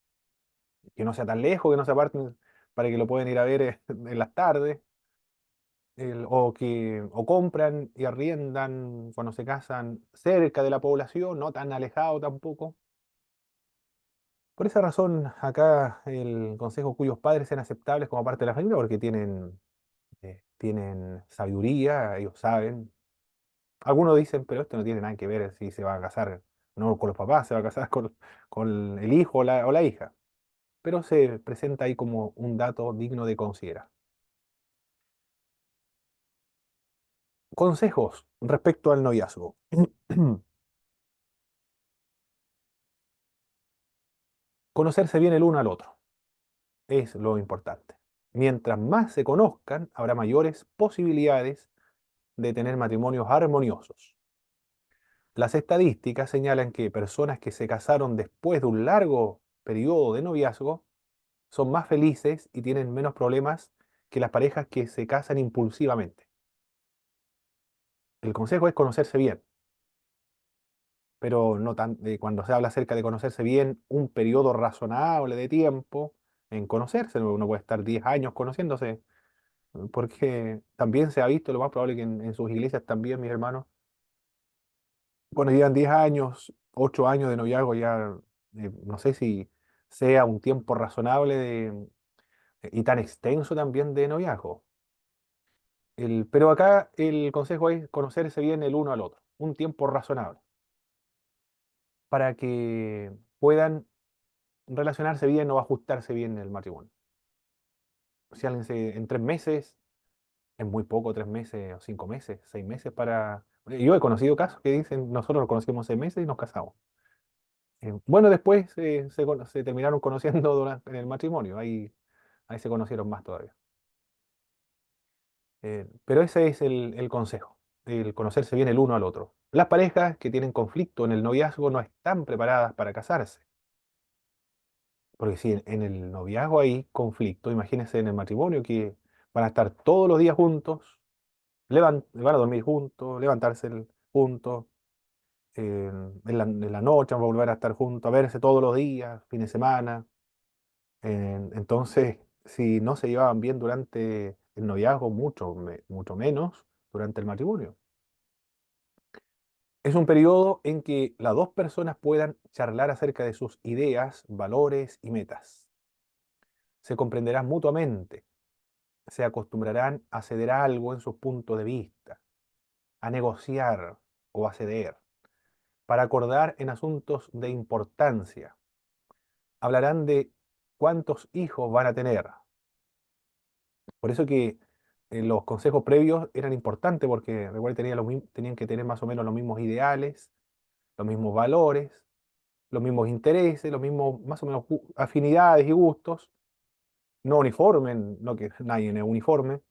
que no sea tan lejos, que no se aparten para que lo puedan ir a ver en las tardes. O compran y arriendan cuando se casan cerca de la población, no tan alejado tampoco. Por esa razón, acá el consejo cuyos padres sean aceptables como parte de la familia, porque tienen sabiduría, ellos saben. Algunos dicen, pero esto no tiene nada que ver si se va a casar, no con los papás, se va a casar con el hijo o la hija. Pero se presenta ahí como un dato digno de considerar. Consejos respecto al noviazgo. Conocerse bien el uno al otro es lo importante. Mientras más se conozcan, habrá mayores posibilidades de tener matrimonios armoniosos. Las estadísticas señalan que personas que se casaron después de un largo periodo de noviazgo son más felices y tienen menos problemas que las parejas que se casan impulsivamente. El consejo es conocerse bien, pero no cuando se habla acerca de conocerse bien, un periodo razonable de tiempo en conocerse, uno puede estar 10 años conociéndose, porque también se ha visto, lo más probable que en sus iglesias también, mis hermanos, cuando llevan 10 años, 8 años de noviazgo, ya no sé si sea un tiempo razonable y tan extenso también de noviazgo. Pero acá el consejo es conocerse bien el uno al otro, un tiempo razonable, para que puedan relacionarse bien o ajustarse bien en el matrimonio. Si alguien en 3 meses, es muy poco, 3 meses o 5 meses, 6 meses para... Yo he conocido casos que dicen, nosotros nos conocimos 6 meses y nos casamos. Bueno, después se terminaron conociendo en el matrimonio, ahí se conocieron más todavía. Pero ese es el consejo, el conocerse bien el uno al otro. Las parejas que tienen conflicto en el noviazgo no están preparadas para casarse, porque si en el noviazgo hay conflicto, imagínense en el matrimonio que van a estar todos los días juntos, van a dormir juntos, levantarse juntos, en la noche van a volver a estar juntos, a verse todos los días, fin de semana. Entonces, si no se llevaban bien durante el noviazgo, mucho menos durante el matrimonio. Es un periodo en que las dos personas puedan charlar acerca de sus ideas, valores y metas. Se comprenderán mutuamente, se acostumbrarán a ceder a algo en sus puntos de vista, a negociar o a ceder, para acordar en asuntos de importancia. Hablarán de cuántos hijos van a tener. Por eso que los consejos previos eran importantes porque, recuerden, tenían que tener más o menos los mismos ideales, los mismos valores, los mismos intereses, los mismos, más o menos, afinidades y gustos, no uniformes, no que nadie es uniforme,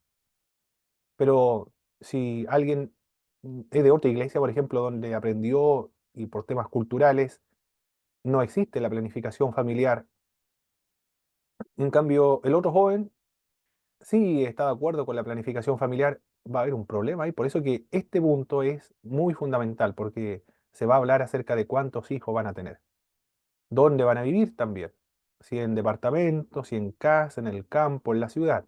pero si alguien es de otra iglesia, por ejemplo, donde aprendió y por temas culturales no existe la planificación familiar, en cambio el otro joven sí está de acuerdo con la planificación familiar, va a haber un problema ahí. Por eso que este punto es muy fundamental, porque se va a hablar acerca de cuántos hijos van a tener, dónde van a vivir también, si en departamentos, si en casa, en el campo, en la ciudad.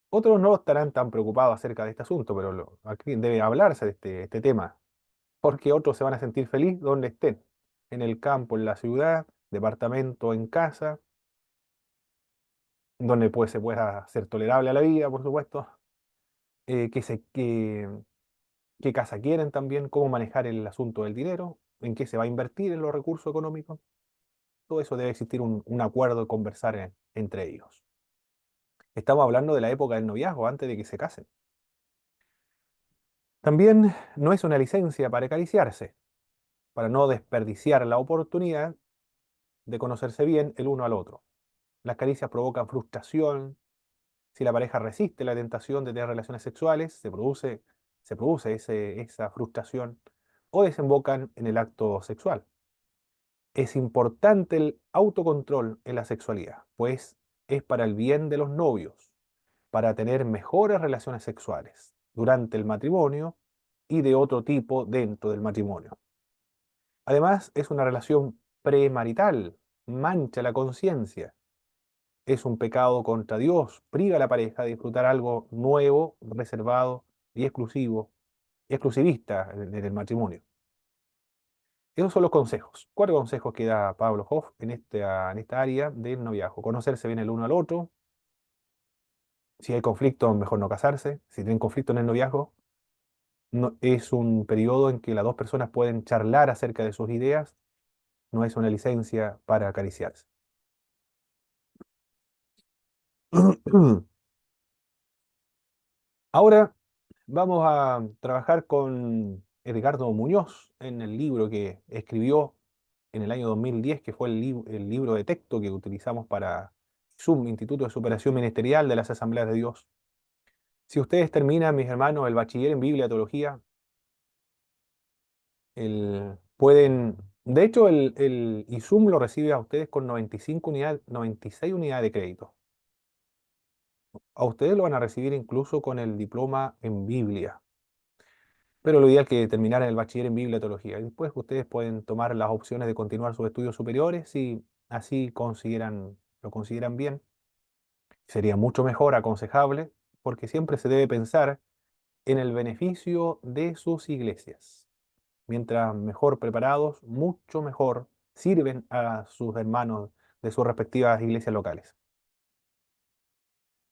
Otros no estarán tan preocupados acerca de este asunto, pero aquí debe hablarse de este tema, porque otros se van a sentir felices donde estén, en el campo, en la ciudad, departamento, en casa, donde pues, se pueda ser tolerable a la vida, por supuesto, que se, qué casa quieren también, cómo manejar el asunto del dinero, en qué se va a invertir en los recursos económicos. Todo eso debe existir un acuerdo y conversar entre ellos. Estamos hablando de la época del noviazgo, antes de que se casen. También no es una licencia para acariciarse, para no desperdiciar la oportunidad de conocerse bien el uno al otro. Las caricias provocan frustración. Si la pareja resiste la tentación de tener relaciones sexuales, se produce esa frustración o desembocan en el acto sexual. Es importante el autocontrol en la sexualidad, pues es para el bien de los novios, para tener mejores relaciones sexuales durante el matrimonio y de otro tipo dentro del matrimonio. Además, es una relación premarital, mancha la conciencia, es un pecado contra Dios, priva a la pareja de disfrutar algo nuevo, reservado y exclusivo, y exclusivista en el matrimonio. Esos son los consejos. 4 consejos que da Pablo Hoff en esta área del noviazgo. Conocerse bien el uno al otro. Si hay conflicto, mejor no casarse. Si tienen conflicto en el noviazgo, es un periodo en que las dos personas pueden charlar acerca de sus ideas. No es una licencia para acariciarse. Ahora vamos a trabajar con Edgardo Muñoz en el libro que escribió en el año 2010, que fue el libro de texto que utilizamos para Zoom, Instituto de Superación Ministerial de las Asambleas de Dios. Si ustedes terminan, mis hermanos, el bachiller en Biblia, Teología, pueden, de hecho, el ISUM lo recibe a ustedes con 95 unidades, 96 unidades de crédito. A ustedes lo van a recibir incluso con el diploma en Biblia. Pero lo ideal es que terminaran el bachiller en Biblia y Teología. Y después ustedes pueden tomar las opciones de continuar sus estudios superiores si así lo consideran bien. Sería mucho mejor, aconsejable, porque siempre se debe pensar en el beneficio de sus iglesias. Mientras mejor preparados, mucho mejor sirven a sus hermanos de sus respectivas iglesias locales.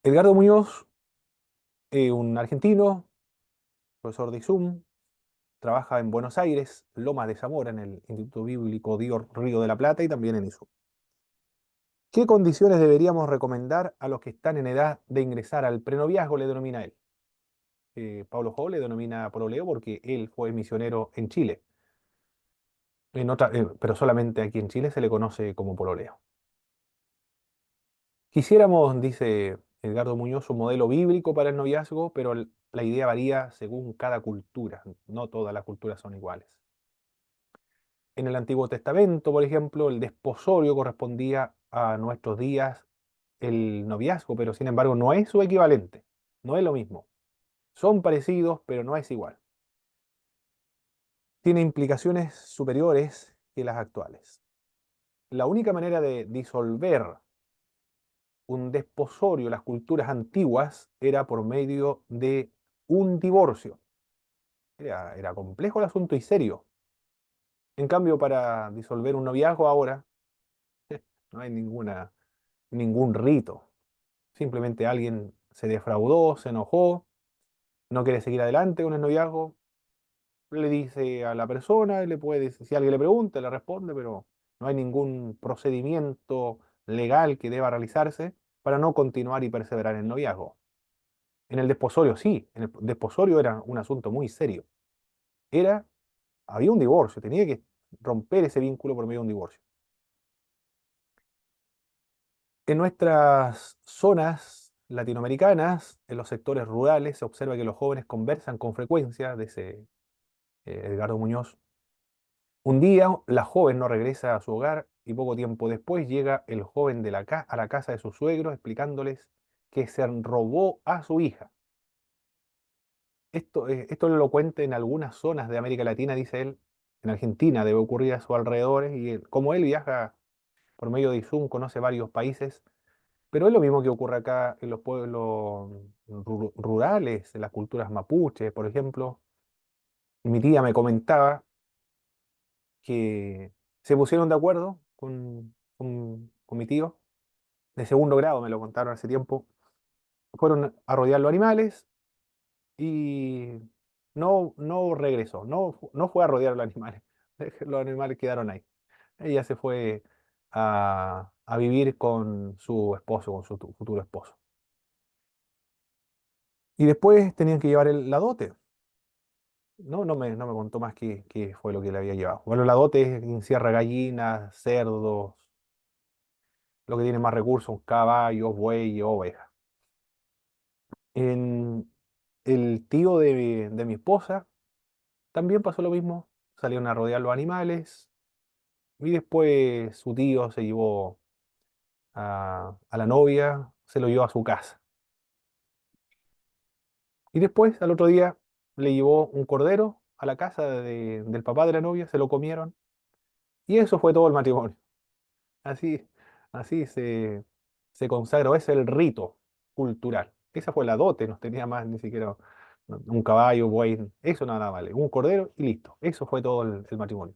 Edgardo Muñoz, un argentino, profesor de ISUM, trabaja en Buenos Aires, Lomas de Zamora, en el Instituto Bíblico Río de la Plata y también en ISUM. ¿Qué condiciones deberíamos recomendar a los que están en edad de ingresar al prenoviazgo? Le denomina él. Pablo Jó le denomina pololeo porque él fue misionero en Chile. Pero solamente aquí en Chile se le conoce como pololeo. Quisiéramos, dice Edgardo Muñoz, un modelo bíblico para el noviazgo, pero la idea varía según cada cultura. No todas las culturas son iguales. En el Antiguo Testamento, por ejemplo, el desposorio correspondía a nuestros días el noviazgo, pero sin embargo no es su equivalente, no es lo mismo. Son parecidos, pero no es igual. Tiene implicaciones superiores que las actuales. La única manera de disolver un desposorio, las culturas antiguas, era por medio de un divorcio. Era complejo el asunto y serio. En cambio, para disolver un noviazgo ahora, no hay ningún rito. Simplemente alguien se defraudó, se enojó, no quiere seguir adelante con el noviazgo, le dice a la persona, y le puede decir, si alguien le pregunta, le responde, pero no hay ningún procedimiento legal que deba realizarse para no continuar y perseverar en el noviazgo. En el desposorio, sí, en el desposorio era un asunto muy serio. Era, había un divorcio, tenía que romper ese vínculo por medio de un divorcio. En nuestras zonas latinoamericanas, en los sectores rurales, se observa que los jóvenes conversan con frecuencia, dice Edgardo Muñoz. Un día la joven no regresa a su hogar y poco tiempo después llega el joven a la casa de sus suegros explicándoles que se robó a su hija. Esto lo cuenta en algunas zonas de América Latina, dice él. En Argentina debe ocurrir a sus alrededores y como él viaja por medio de Zoom, conoce varios países, pero es lo mismo que ocurre acá en los pueblos rurales, en las culturas mapuches, por ejemplo. Mi tía me comentaba que se pusieron de acuerdo con mi tío, de segundo grado, me lo contaron hace tiempo. Fueron a rodear los animales y no regresó, no fue a rodear a los animales. Los animales quedaron ahí. Ella se fue a vivir con su esposo, con su futuro esposo. Y después tenían que llevar la dote. No me contó más qué fue lo que le había llevado. Bueno, la dote encierra gallinas, cerdos, lo que tiene más recursos, caballos, bueyes, ovejas. En el tío de mi esposa también pasó lo mismo. Salieron a rodear los animales y después su tío se llevó a la novia, se lo llevó a su casa. Y después, al otro día, le llevó un cordero a la casa del papá de la novia, se lo comieron y eso fue todo el matrimonio. Así, así se consagró, es el rito cultural. Esa fue la dote, no tenía más ni siquiera un caballo, buey, eso nada vale. Un cordero y listo. Eso fue todo el matrimonio.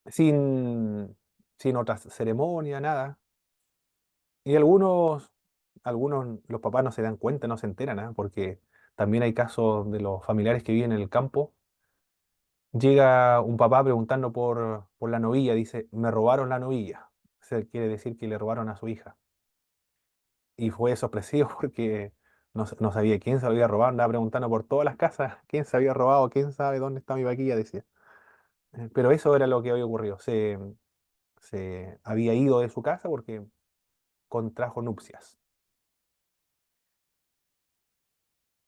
Sin, sin otra ceremonia, nada. Y los papás no se dan cuenta, no se enteran, ¿ah? Porque también hay casos de los familiares que viven en el campo. Llega un papá preguntando por la novilla, dice, me robaron la novilla. Eso quiere decir que le robaron a su hija. Y fue sorpresivo porque no sabía quién se lo había robado, andaba preguntando por todas las casas quién se había robado, quién sabe dónde está mi vaquilla, decía. Pero eso era lo que había ocurrido. Se había ido de su casa porque contrajo nupcias.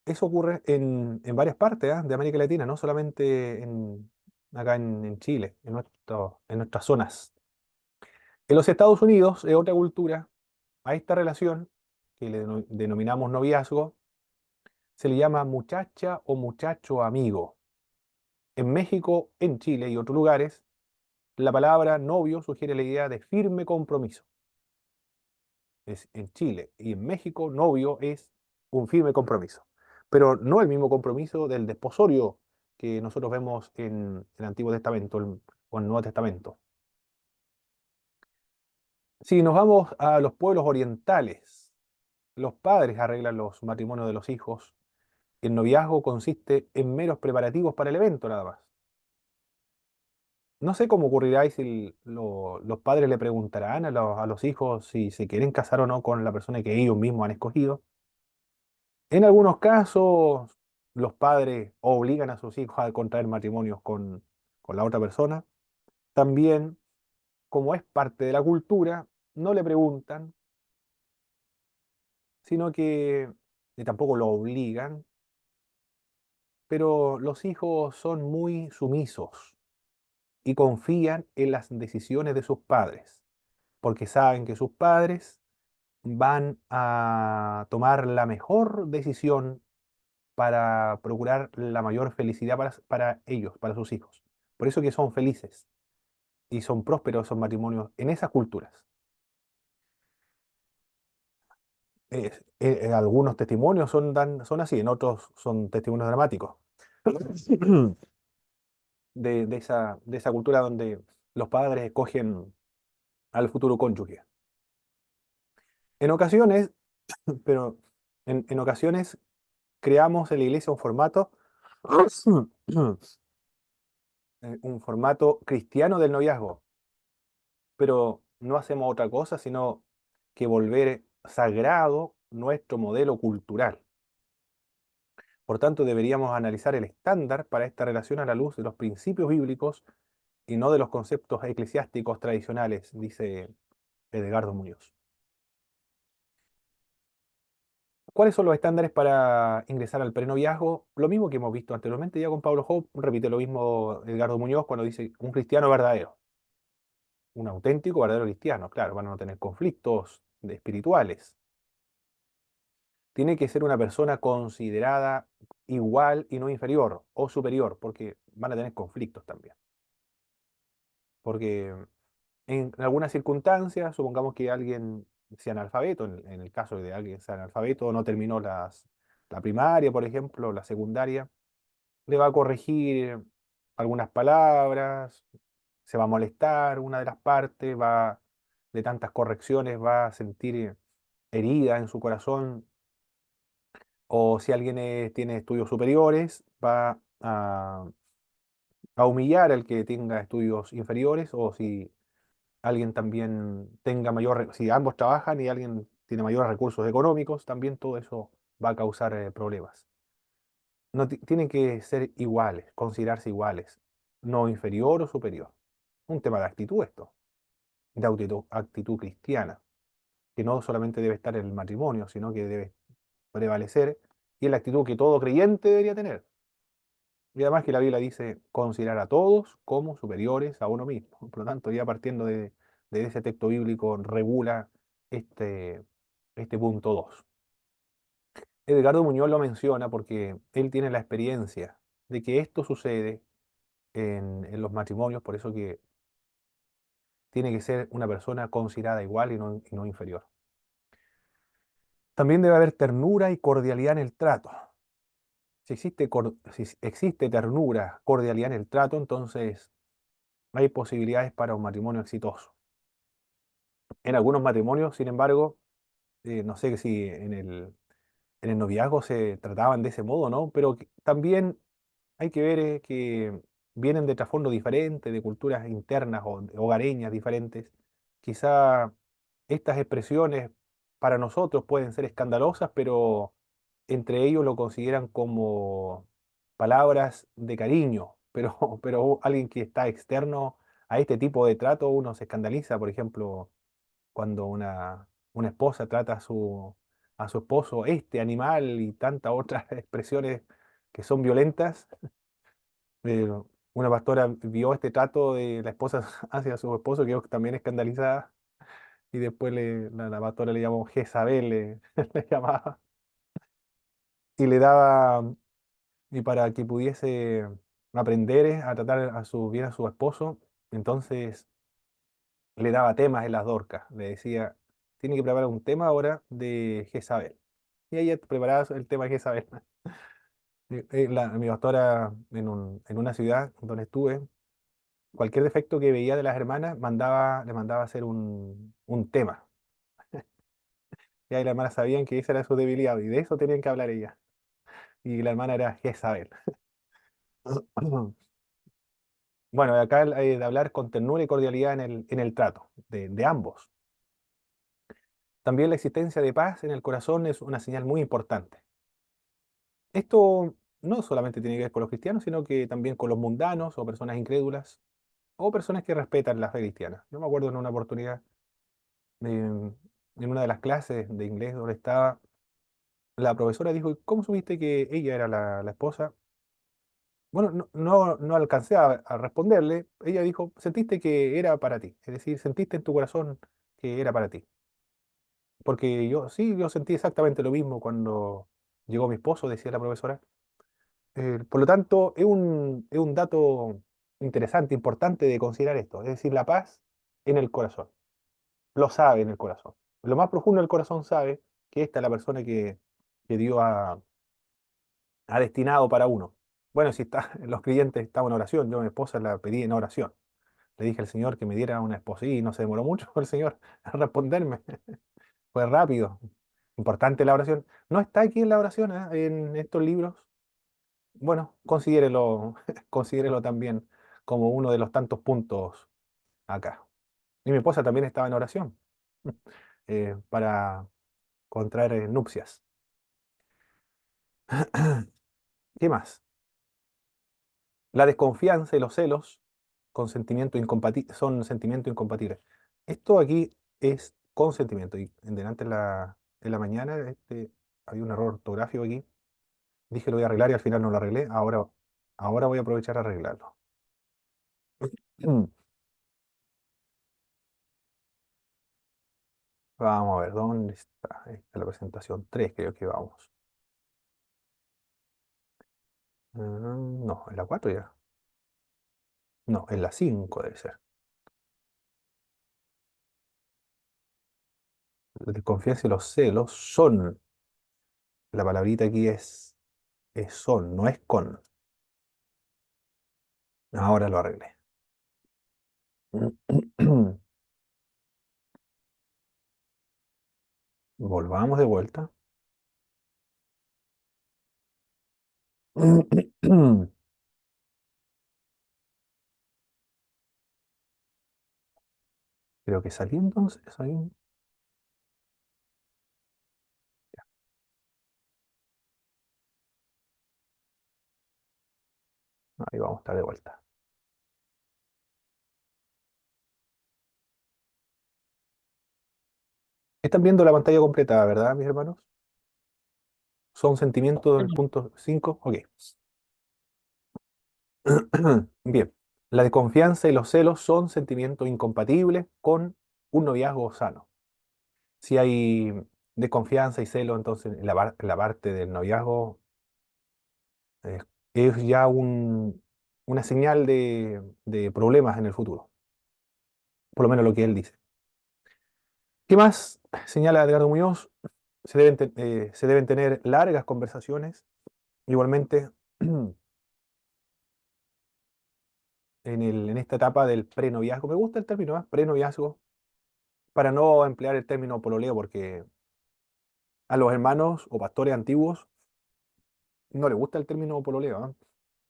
Eso ocurre en varias partes, ¿ah? De América Latina, no solamente acá en Chile, en nuestras zonas. En los Estados Unidos es otra cultura. A esta relación, que le denominamos noviazgo, se le llama muchacha o muchacho amigo. En México, en Chile y otros lugares, la palabra novio sugiere la idea de firme compromiso. Es en Chile y en México, novio es un firme compromiso. Pero no el mismo compromiso del desposorio que nosotros vemos en el Antiguo Testamento o en el Nuevo Testamento. Si nos vamos a los pueblos orientales, los padres arreglan los matrimonios de los hijos. El noviazgo consiste en meros preparativos para el evento nada más. No sé cómo ocurrirá y si los padres le preguntarán a los hijos si se quieren casar o no con la persona que ellos mismos han escogido. En algunos casos, los padres obligan a sus hijos a contraer matrimonios con la otra persona. También, como es parte de la cultura, no le preguntan, sino que y tampoco lo obligan, pero los hijos son muy sumisos y confían en las decisiones de sus padres, porque saben que sus padres van a tomar la mejor decisión para procurar la mayor felicidad para ellos, para sus hijos. Por eso que son felices y son prósperos esos matrimonios en esas culturas. Algunos testimonios son así, en otros son testimonios dramáticos de esa cultura donde los padres escogen al futuro cónyuge. En ocasiones, pero en ocasiones creamos en la iglesia un formato cristiano del noviazgo, pero no hacemos otra cosa sino que volver sagrado nuestro modelo cultural. Por tanto, deberíamos analizar el estándar para esta relación a la luz de los principios bíblicos y no de los conceptos eclesiásticos tradicionales, dice Edgardo Muñoz. ¿Cuáles son los estándares para ingresar al prenoviazgo? Lo mismo que hemos visto anteriormente ya con Pablo Job, repite lo mismo Edgardo Muñoz cuando dice un cristiano verdadero, un auténtico verdadero cristiano, claro, van a no tener conflictos espirituales. Tiene que ser una persona considerada igual y no inferior o superior, porque van a tener conflictos también. Porque en algunas circunstancias, supongamos que alguien sea analfabeto, en el caso de alguien sea analfabeto, no terminó la primaria, por ejemplo, la secundaria, le va a corregir algunas palabras, se va a molestar una de las partes, de tantas correcciones, va a sentir herida en su corazón, o si alguien tiene estudios superiores, va a humillar al que tenga estudios inferiores, o si alguien también tenga si ambos trabajan y alguien tiene mayores recursos económicos, también todo eso va a causar problemas. No tienen que ser iguales, considerarse iguales, no inferior o superior. Un tema de actitud esto, de actitud cristiana, que no solamente debe estar en el matrimonio, sino que debe prevalecer y es la actitud que todo creyente debería tener. Y además que la Biblia dice considerar a todos como superiores a uno mismo. Por lo tanto, ya partiendo de ese texto bíblico, regula este, este punto 2. Edgardo Muñoz lo menciona porque él tiene la experiencia de que esto sucede en los matrimonios, por eso que tiene que ser una persona considerada igual y no inferior. También debe haber ternura y cordialidad en el trato. Si existe ternura, cordialidad en el trato, entonces hay posibilidades para un matrimonio exitoso. En algunos matrimonios, sin embargo, no sé si en el noviazgo se trataban de ese modo, ¿no? Pero también hay que ver que vienen de trasfondo diferentes, de culturas internas o hogareñas diferentes. Quizá estas expresiones para nosotros pueden ser escandalosas, pero entre ellos lo consideran como palabras de cariño, pero alguien que está externo a este tipo de trato, uno se escandaliza, por ejemplo, cuando una esposa trata a su esposo, este animal y tantas otras expresiones que son violentas. eh, una pastora vio este trato de la esposa hacia su esposo, quedó también escandalizada, y después la pastora le llamó Jezabel, le llamaba, y le daba, y para que pudiese aprender a tratar bien a su esposo, entonces le daba temas en las dorcas, le decía, tiene que preparar un tema ahora de Jezabel. Y ella preparaba el tema de Jezabel. Mi pastora en una ciudad donde estuve, cualquier defecto que veía de las hermanas, le mandaba a hacer un tema. Y ahí las hermanas sabían que esa era su debilidad y de eso tenían que hablar ellas. Y la hermana era Jezabel. Bueno, acá hay de hablar con ternura y cordialidad en el trato de ambos. También la existencia de paz en el corazón es una señal muy importante. Esto no solamente tiene que ver con los cristianos, sino que también con los mundanos o personas incrédulas o personas que respetan la fe cristiana. Yo me acuerdo en una oportunidad, en una de las clases de inglés donde estaba, la profesora dijo, ¿cómo supiste que ella era la esposa? Bueno, no alcancé a responderle. Ella dijo, sentiste que era para ti. Es decir, sentiste en tu corazón que era para ti. Porque yo sentí exactamente lo mismo cuando llegó mi esposo, decía la profesora. Por lo tanto, es un dato interesante, importante de considerar esto. Es decir, la paz en el corazón. Lo sabe en el corazón. Lo más profundo del corazón sabe que esta es la persona que Dios ha destinado para uno. Bueno, si está, los creyentes estaban en oración, yo a mi esposa la pedí en oración. Le dije al Señor que me diera una esposa y no se demoró mucho el Señor a responderme. Fue rápido. Importante la oración. No está aquí en la oración, en estos libros. Bueno, considérelo, considérelo también como uno de los tantos puntos acá. Y mi esposa también estaba en oración para contraer nupcias. ¿Qué más? La desconfianza y los celos son sentimientos incompatibles. Esto aquí es consentimiento. Y en delante en la mañana había un error ortográfico aquí. Dije lo voy a arreglar y al final no lo arreglé. Ahora voy a aprovechar a arreglarlo. Vamos a ver, ¿dónde está? Esta es la presentación 3, creo que vamos. No, en la 4 ya. No, en la 5 debe ser. La desconfianza y los celos son. La palabrita aquí es son, no es con. Ahora lo arreglé. Volvamos de vuelta. Creo que salí entonces. Ahí vamos a estar de vuelta. Están viendo la pantalla completa, ¿verdad, mis hermanos? ¿Son sentimientos del punto 5? Ok. Bien. La desconfianza y los celos son sentimientos incompatibles con un noviazgo sano. Si hay desconfianza y celo, entonces la parte del noviazgo eh, es ya una señal de problemas en el futuro. Por lo menos lo que él dice. ¿Qué más? Señala Edgardo Muñoz. Se deben tener largas conversaciones. Igualmente, en esta etapa del prenoviazgo, me gusta el término, prenoviazgo, para no emplear el término pololeo, porque a los hermanos o pastores antiguos no les gusta el término pololeo, ¿ah?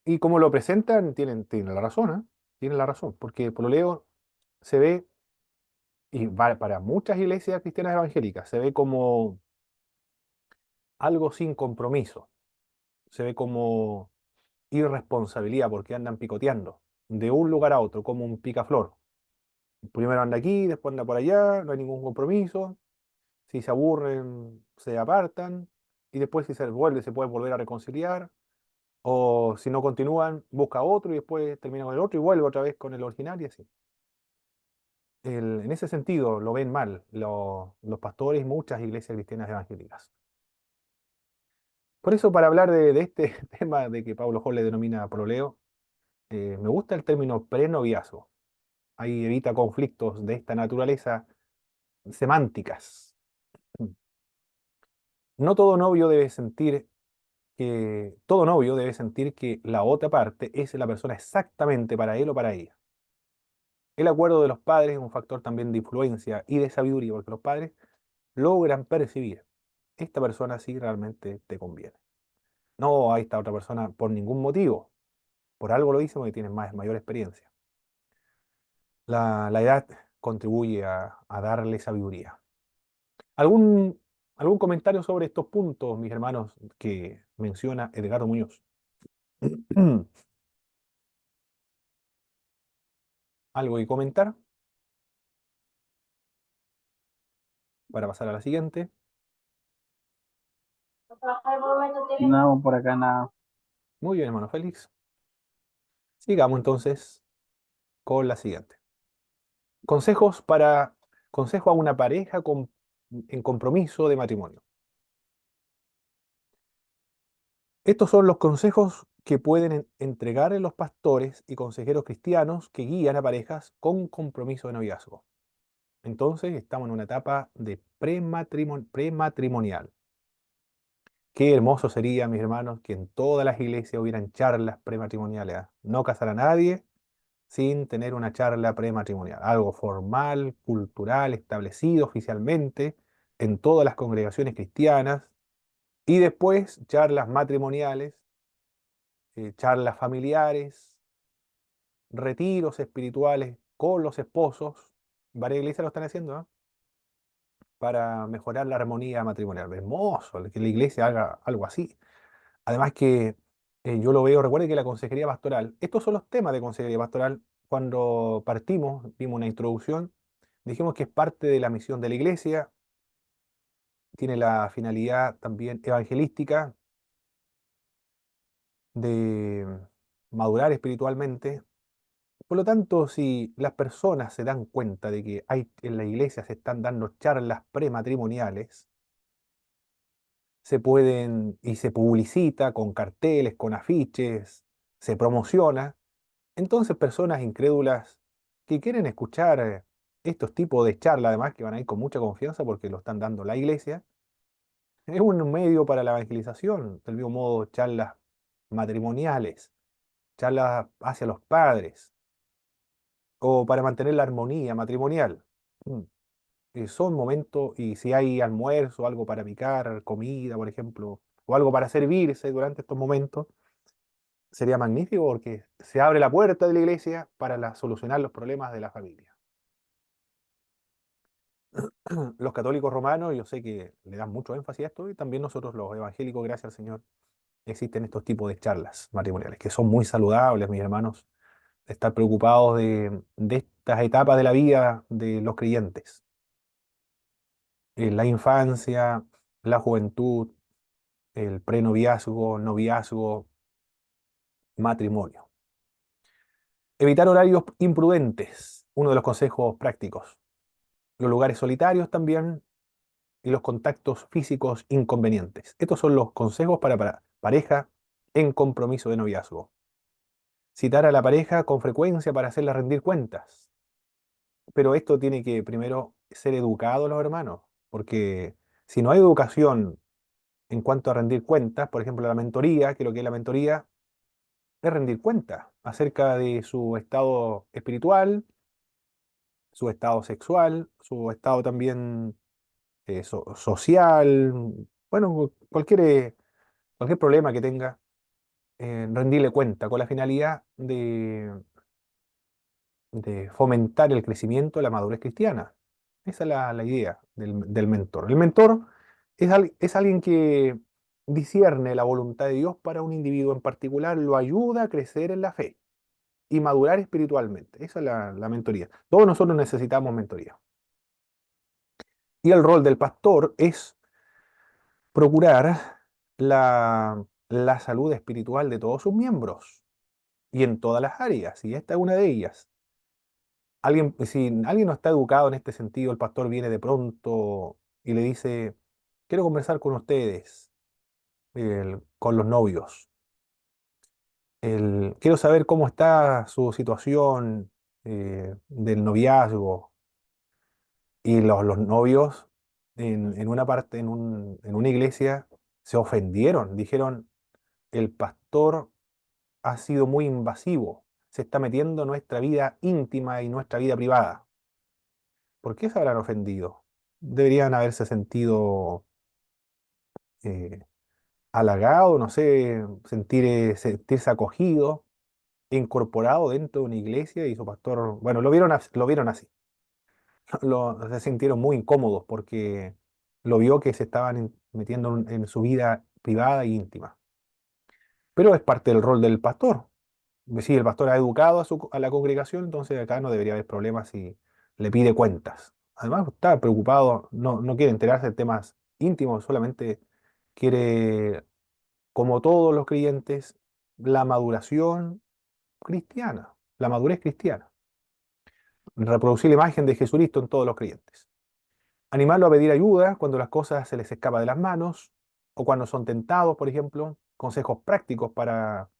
Y como lo presentan, tienen la razón, ¿ah? Tienen la razón, porque pololeo se ve, y para muchas iglesias cristianas evangélicas, se ve como algo sin compromiso, se ve como irresponsabilidad, porque andan picoteando de un lugar a otro, como un picaflor. Primero anda aquí, después anda por allá, no hay ningún compromiso. Si se aburren, se apartan. Y después, si se pueden volver a reconciliar. O si no continúan, busca otro y después termina con el otro y vuelve otra vez con el original y así. En ese sentido, lo ven mal los pastores y muchas iglesias cristianas evangélicas. Por eso, para hablar de este tema de que Pablo Hall le denomina proleo, me gusta el término prenoviazgo. Ahí evita conflictos de esta naturaleza semánticas. No todo novio debe sentir que la otra parte es la persona exactamente para él o para ella. El acuerdo de los padres es un factor también de influencia y de sabiduría, porque los padres logran percibir, esta persona sí realmente te conviene. No a esta otra persona por ningún motivo. Por algo lo dicen porque tienen mayor experiencia. La edad contribuye a darle sabiduría. ¿Algún, algún comentario sobre estos puntos, mis hermanos, que menciona Edgardo Muñoz? ¿Algo que comentar para pasar a la siguiente? No, por acá nada. Muy bien, hermano Félix. Sigamos entonces con la siguiente. Consejos consejo a una pareja en compromiso de matrimonio. Estos son los consejos que pueden entregar los pastores y consejeros cristianos que guían a parejas con compromiso de noviazgo. Entonces, estamos en una etapa de prematrimonial. Qué hermoso sería, mis hermanos, que en todas las iglesias hubieran charlas prematrimoniales, ¿ah? No casar a nadie sin tener una charla prematrimonial, algo formal, cultural, establecido oficialmente en todas las congregaciones cristianas, y después charlas matrimoniales, charlas familiares, retiros espirituales con los esposos. Varias iglesias lo están haciendo, ¿ah? para mejorar la armonía matrimonial. Hermoso que la iglesia haga algo así. Además que yo lo veo, recuerde que la consejería pastoral, estos son los temas de consejería pastoral. Cuando partimos, vimos una introducción, dijimos que es parte de la misión de la iglesia, tiene la finalidad también evangelística de madurar espiritualmente. Por lo tanto, si las personas se dan cuenta de que en la iglesia se están dando charlas prematrimoniales, se pueden y se publicita con carteles, con afiches, se promociona, entonces personas incrédulas que quieren escuchar estos tipos de charlas, además que van a ir con mucha confianza porque lo están dando la iglesia, es un medio para la evangelización, del mismo modo charlas matrimoniales, charlas hacia los padres, o para mantener la armonía matrimonial. Mm. Son momentos, y si hay almuerzo, algo para picar, comida, por ejemplo, o algo para servirse durante estos momentos, sería magnífico porque se abre la puerta de la iglesia para solucionar los problemas de la familia. Los católicos romanos, yo sé que le dan mucho énfasis a esto, y también nosotros los evangélicos, gracias al Señor, existen estos tipos de charlas matrimoniales, que son muy saludables, mis hermanos, estar preocupados de estas etapas de la vida de los creyentes. La infancia, la juventud, el prenoviazgo, noviazgo, matrimonio. Evitar horarios imprudentes, uno de los consejos prácticos. Los lugares solitarios también y los contactos físicos inconvenientes. Estos son los consejos para pareja en compromiso de noviazgo. Citar a la pareja con frecuencia para hacerla rendir cuentas. Pero esto tiene que primero ser educado los hermanos, porque si no hay educación en cuanto a rendir cuentas, por ejemplo, la mentoría, que lo que es la mentoría es rendir cuentas acerca de su estado espiritual, su estado sexual, su estado también social, bueno, cualquier problema que tenga, rendirle cuenta con la finalidad de fomentar el crecimiento, la madurez cristiana. Esa es la idea del mentor. El mentor es alguien que discierne la voluntad de Dios para un individuo en particular, lo ayuda a crecer en la fe y madurar espiritualmente. Esa es la mentoría. Todos nosotros necesitamos mentoría. Y el rol del pastor es procurar la salud espiritual de todos sus miembros y en todas las áreas, y esta es una de ellas. Si alguien no está educado en este sentido, el pastor viene de pronto y le dice, quiero conversar con ustedes, con los novios. Quiero saber cómo está su situación del noviazgo. Y los novios en una parte, en una iglesia, se ofendieron. Dijeron, el pastor ha sido muy invasivo, se está metiendo en nuestra vida íntima y nuestra vida privada. ¿Por qué se habrán ofendido? Deberían haberse sentido eh, halagados, no sé, sentirse acogidos, incorporado dentro de una iglesia, y su pastor, bueno, lo vieron así. Se sintieron muy incómodos porque lo vio que se estaban metiendo en su vida privada e íntima. Pero es parte del rol del pastor. Si el pastor ha educado a la congregación, entonces acá no debería haber problemas si le pide cuentas. Además, está preocupado, no quiere enterarse de temas íntimos, solamente quiere, como todos los creyentes, la maduración cristiana, la madurez cristiana. Reproducir la imagen de Jesucristo en todos los creyentes. Animarlo a pedir ayuda cuando las cosas se les escapan de las manos o cuando son tentados, por ejemplo. Consejos prácticos para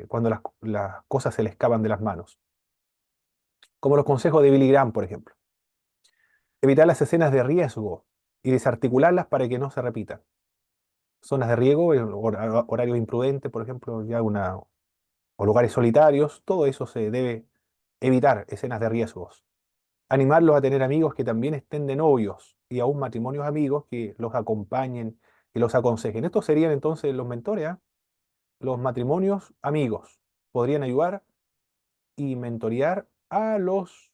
cuando las cosas se le escapan de las manos. Como los consejos de Billy Graham, por ejemplo. Evitar las escenas de riesgo y desarticularlas para que no se repitan. Zonas de riesgo, horarios imprudentes, por ejemplo, o lugares solitarios, todo eso se debe evitar, escenas de riesgos. Animarlos a tener amigos que también estén de novios y aún matrimonios amigos que los acompañen y los aconsejen. Estos serían entonces los mentores, ¿ah? Los matrimonios amigos podrían ayudar y mentorear a los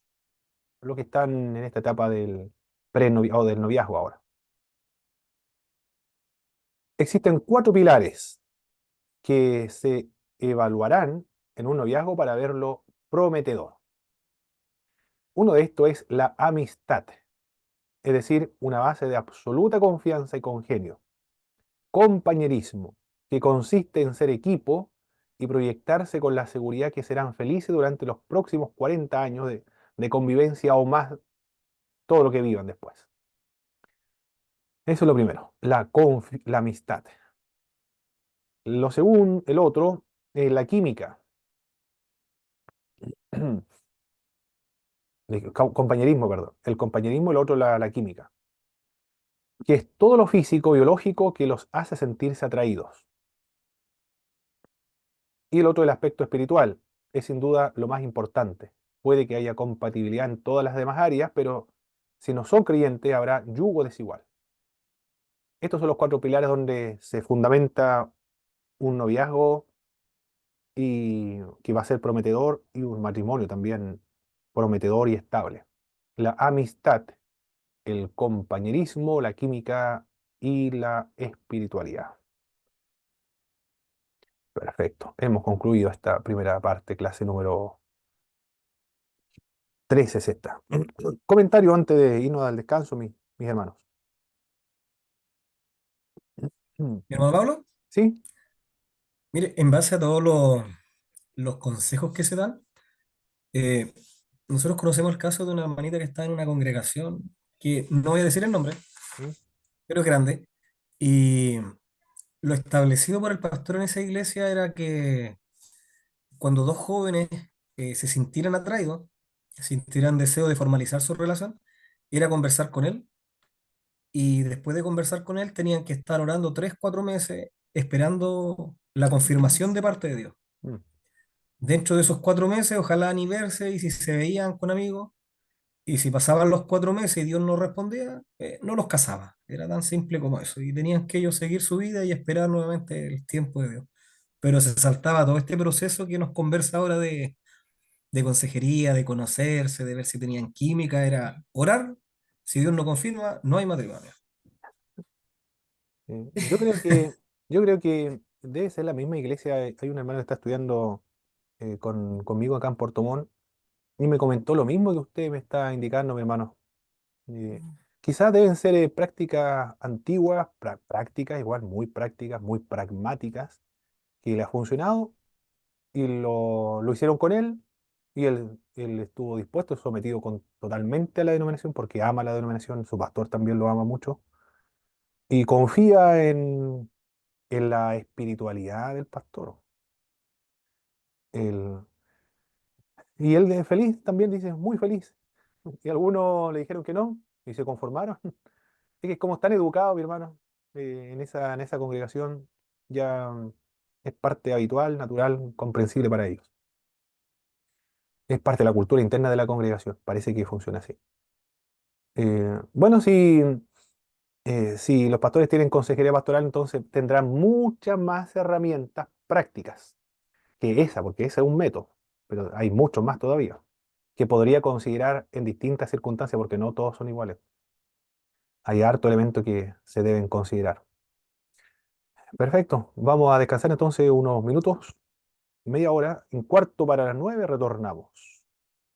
que están en esta etapa o del noviazgo ahora. Existen 4 pilares que se evaluarán en un noviazgo para verlo prometedor. Uno de estos es la amistad, es decir, una base de absoluta confianza y congenio. Compañerismo, que consiste en ser equipo y proyectarse con la seguridad que serán felices durante los próximos 40 años de convivencia o más, todo lo que vivan después. Eso es lo primero, la amistad. El otro, la química. Compañerismo, perdón. El compañerismo, el otro, la química, que es todo lo físico, biológico que los hace sentirse atraídos. Y el otro, el aspecto espiritual, es sin duda lo más importante. Puede que haya compatibilidad en todas las demás áreas, pero si no son creyentes habrá yugo desigual. Estos son los 4 pilares donde se fundamenta un noviazgo y que va a ser prometedor y un matrimonio también prometedor y estable. La amistad, el compañerismo, la química y la espiritualidad. Perfecto. Hemos concluido esta primera parte, clase número 13 es esta. Comentario antes de irnos al descanso, mis hermanos. Mi hermano Pablo, ¿Sí? mire, en base a todos los consejos que se dan, eh, nosotros conocemos el caso de una hermanita que está en una congregación, que no voy a decir el nombre, ¿Mm? pero es grande, y lo establecido por el pastor en esa iglesia era que cuando dos jóvenes se sintieran atraídos, sintieran deseo de formalizar su relación, era conversar con él, y después de conversar con él tenían que estar orando 3, 4 meses esperando la confirmación de parte de Dios. Mm. Dentro de esos 4 meses, ojalá ni verse, y si se veían con amigos, y si pasaban los 4 meses y Dios no respondía, no los casaba. Era tan simple como eso. Y tenían que ellos seguir su vida y esperar nuevamente el tiempo de Dios. Pero se saltaba todo este proceso que nos conversa ahora de consejería, de conocerse, de ver si tenían química, era orar. Si Dios no confirma, no hay matrimonio. Eh, yo creo que, yo creo que debe ser la misma iglesia. Hay un hermano que está estudiando conmigo acá en Puerto Montt y me comentó lo mismo que usted me está indicando, mi hermano. Eh, Quizás deben ser prácticas antiguas, prácticas, igual muy prácticas, muy pragmáticas, que le ha funcionado y lo hicieron con él y él estuvo dispuesto, sometido totalmente a la denominación porque ama la denominación, su pastor también lo ama mucho y confía en la espiritualidad del pastor. El- y él es feliz también, dice, muy feliz. Y algunos le dijeron que no y se conformaron. Es que como están educados, mi hermano, en esa congregación ya es parte habitual, natural, comprensible para ellos. Es parte de la cultura interna de la congregación. Parece que funciona así. Bueno, si los pastores tienen consejería pastoral, entonces tendrán muchas más herramientas prácticas que esa, porque ese es un método, pero hay muchos más todavía que podría considerar en distintas circunstancias, porque no todos son iguales. Hay harto elemento que se deben considerar. Perfecto, vamos a descansar entonces unos minutos, media hora, en cuarto para las 9 retornamos.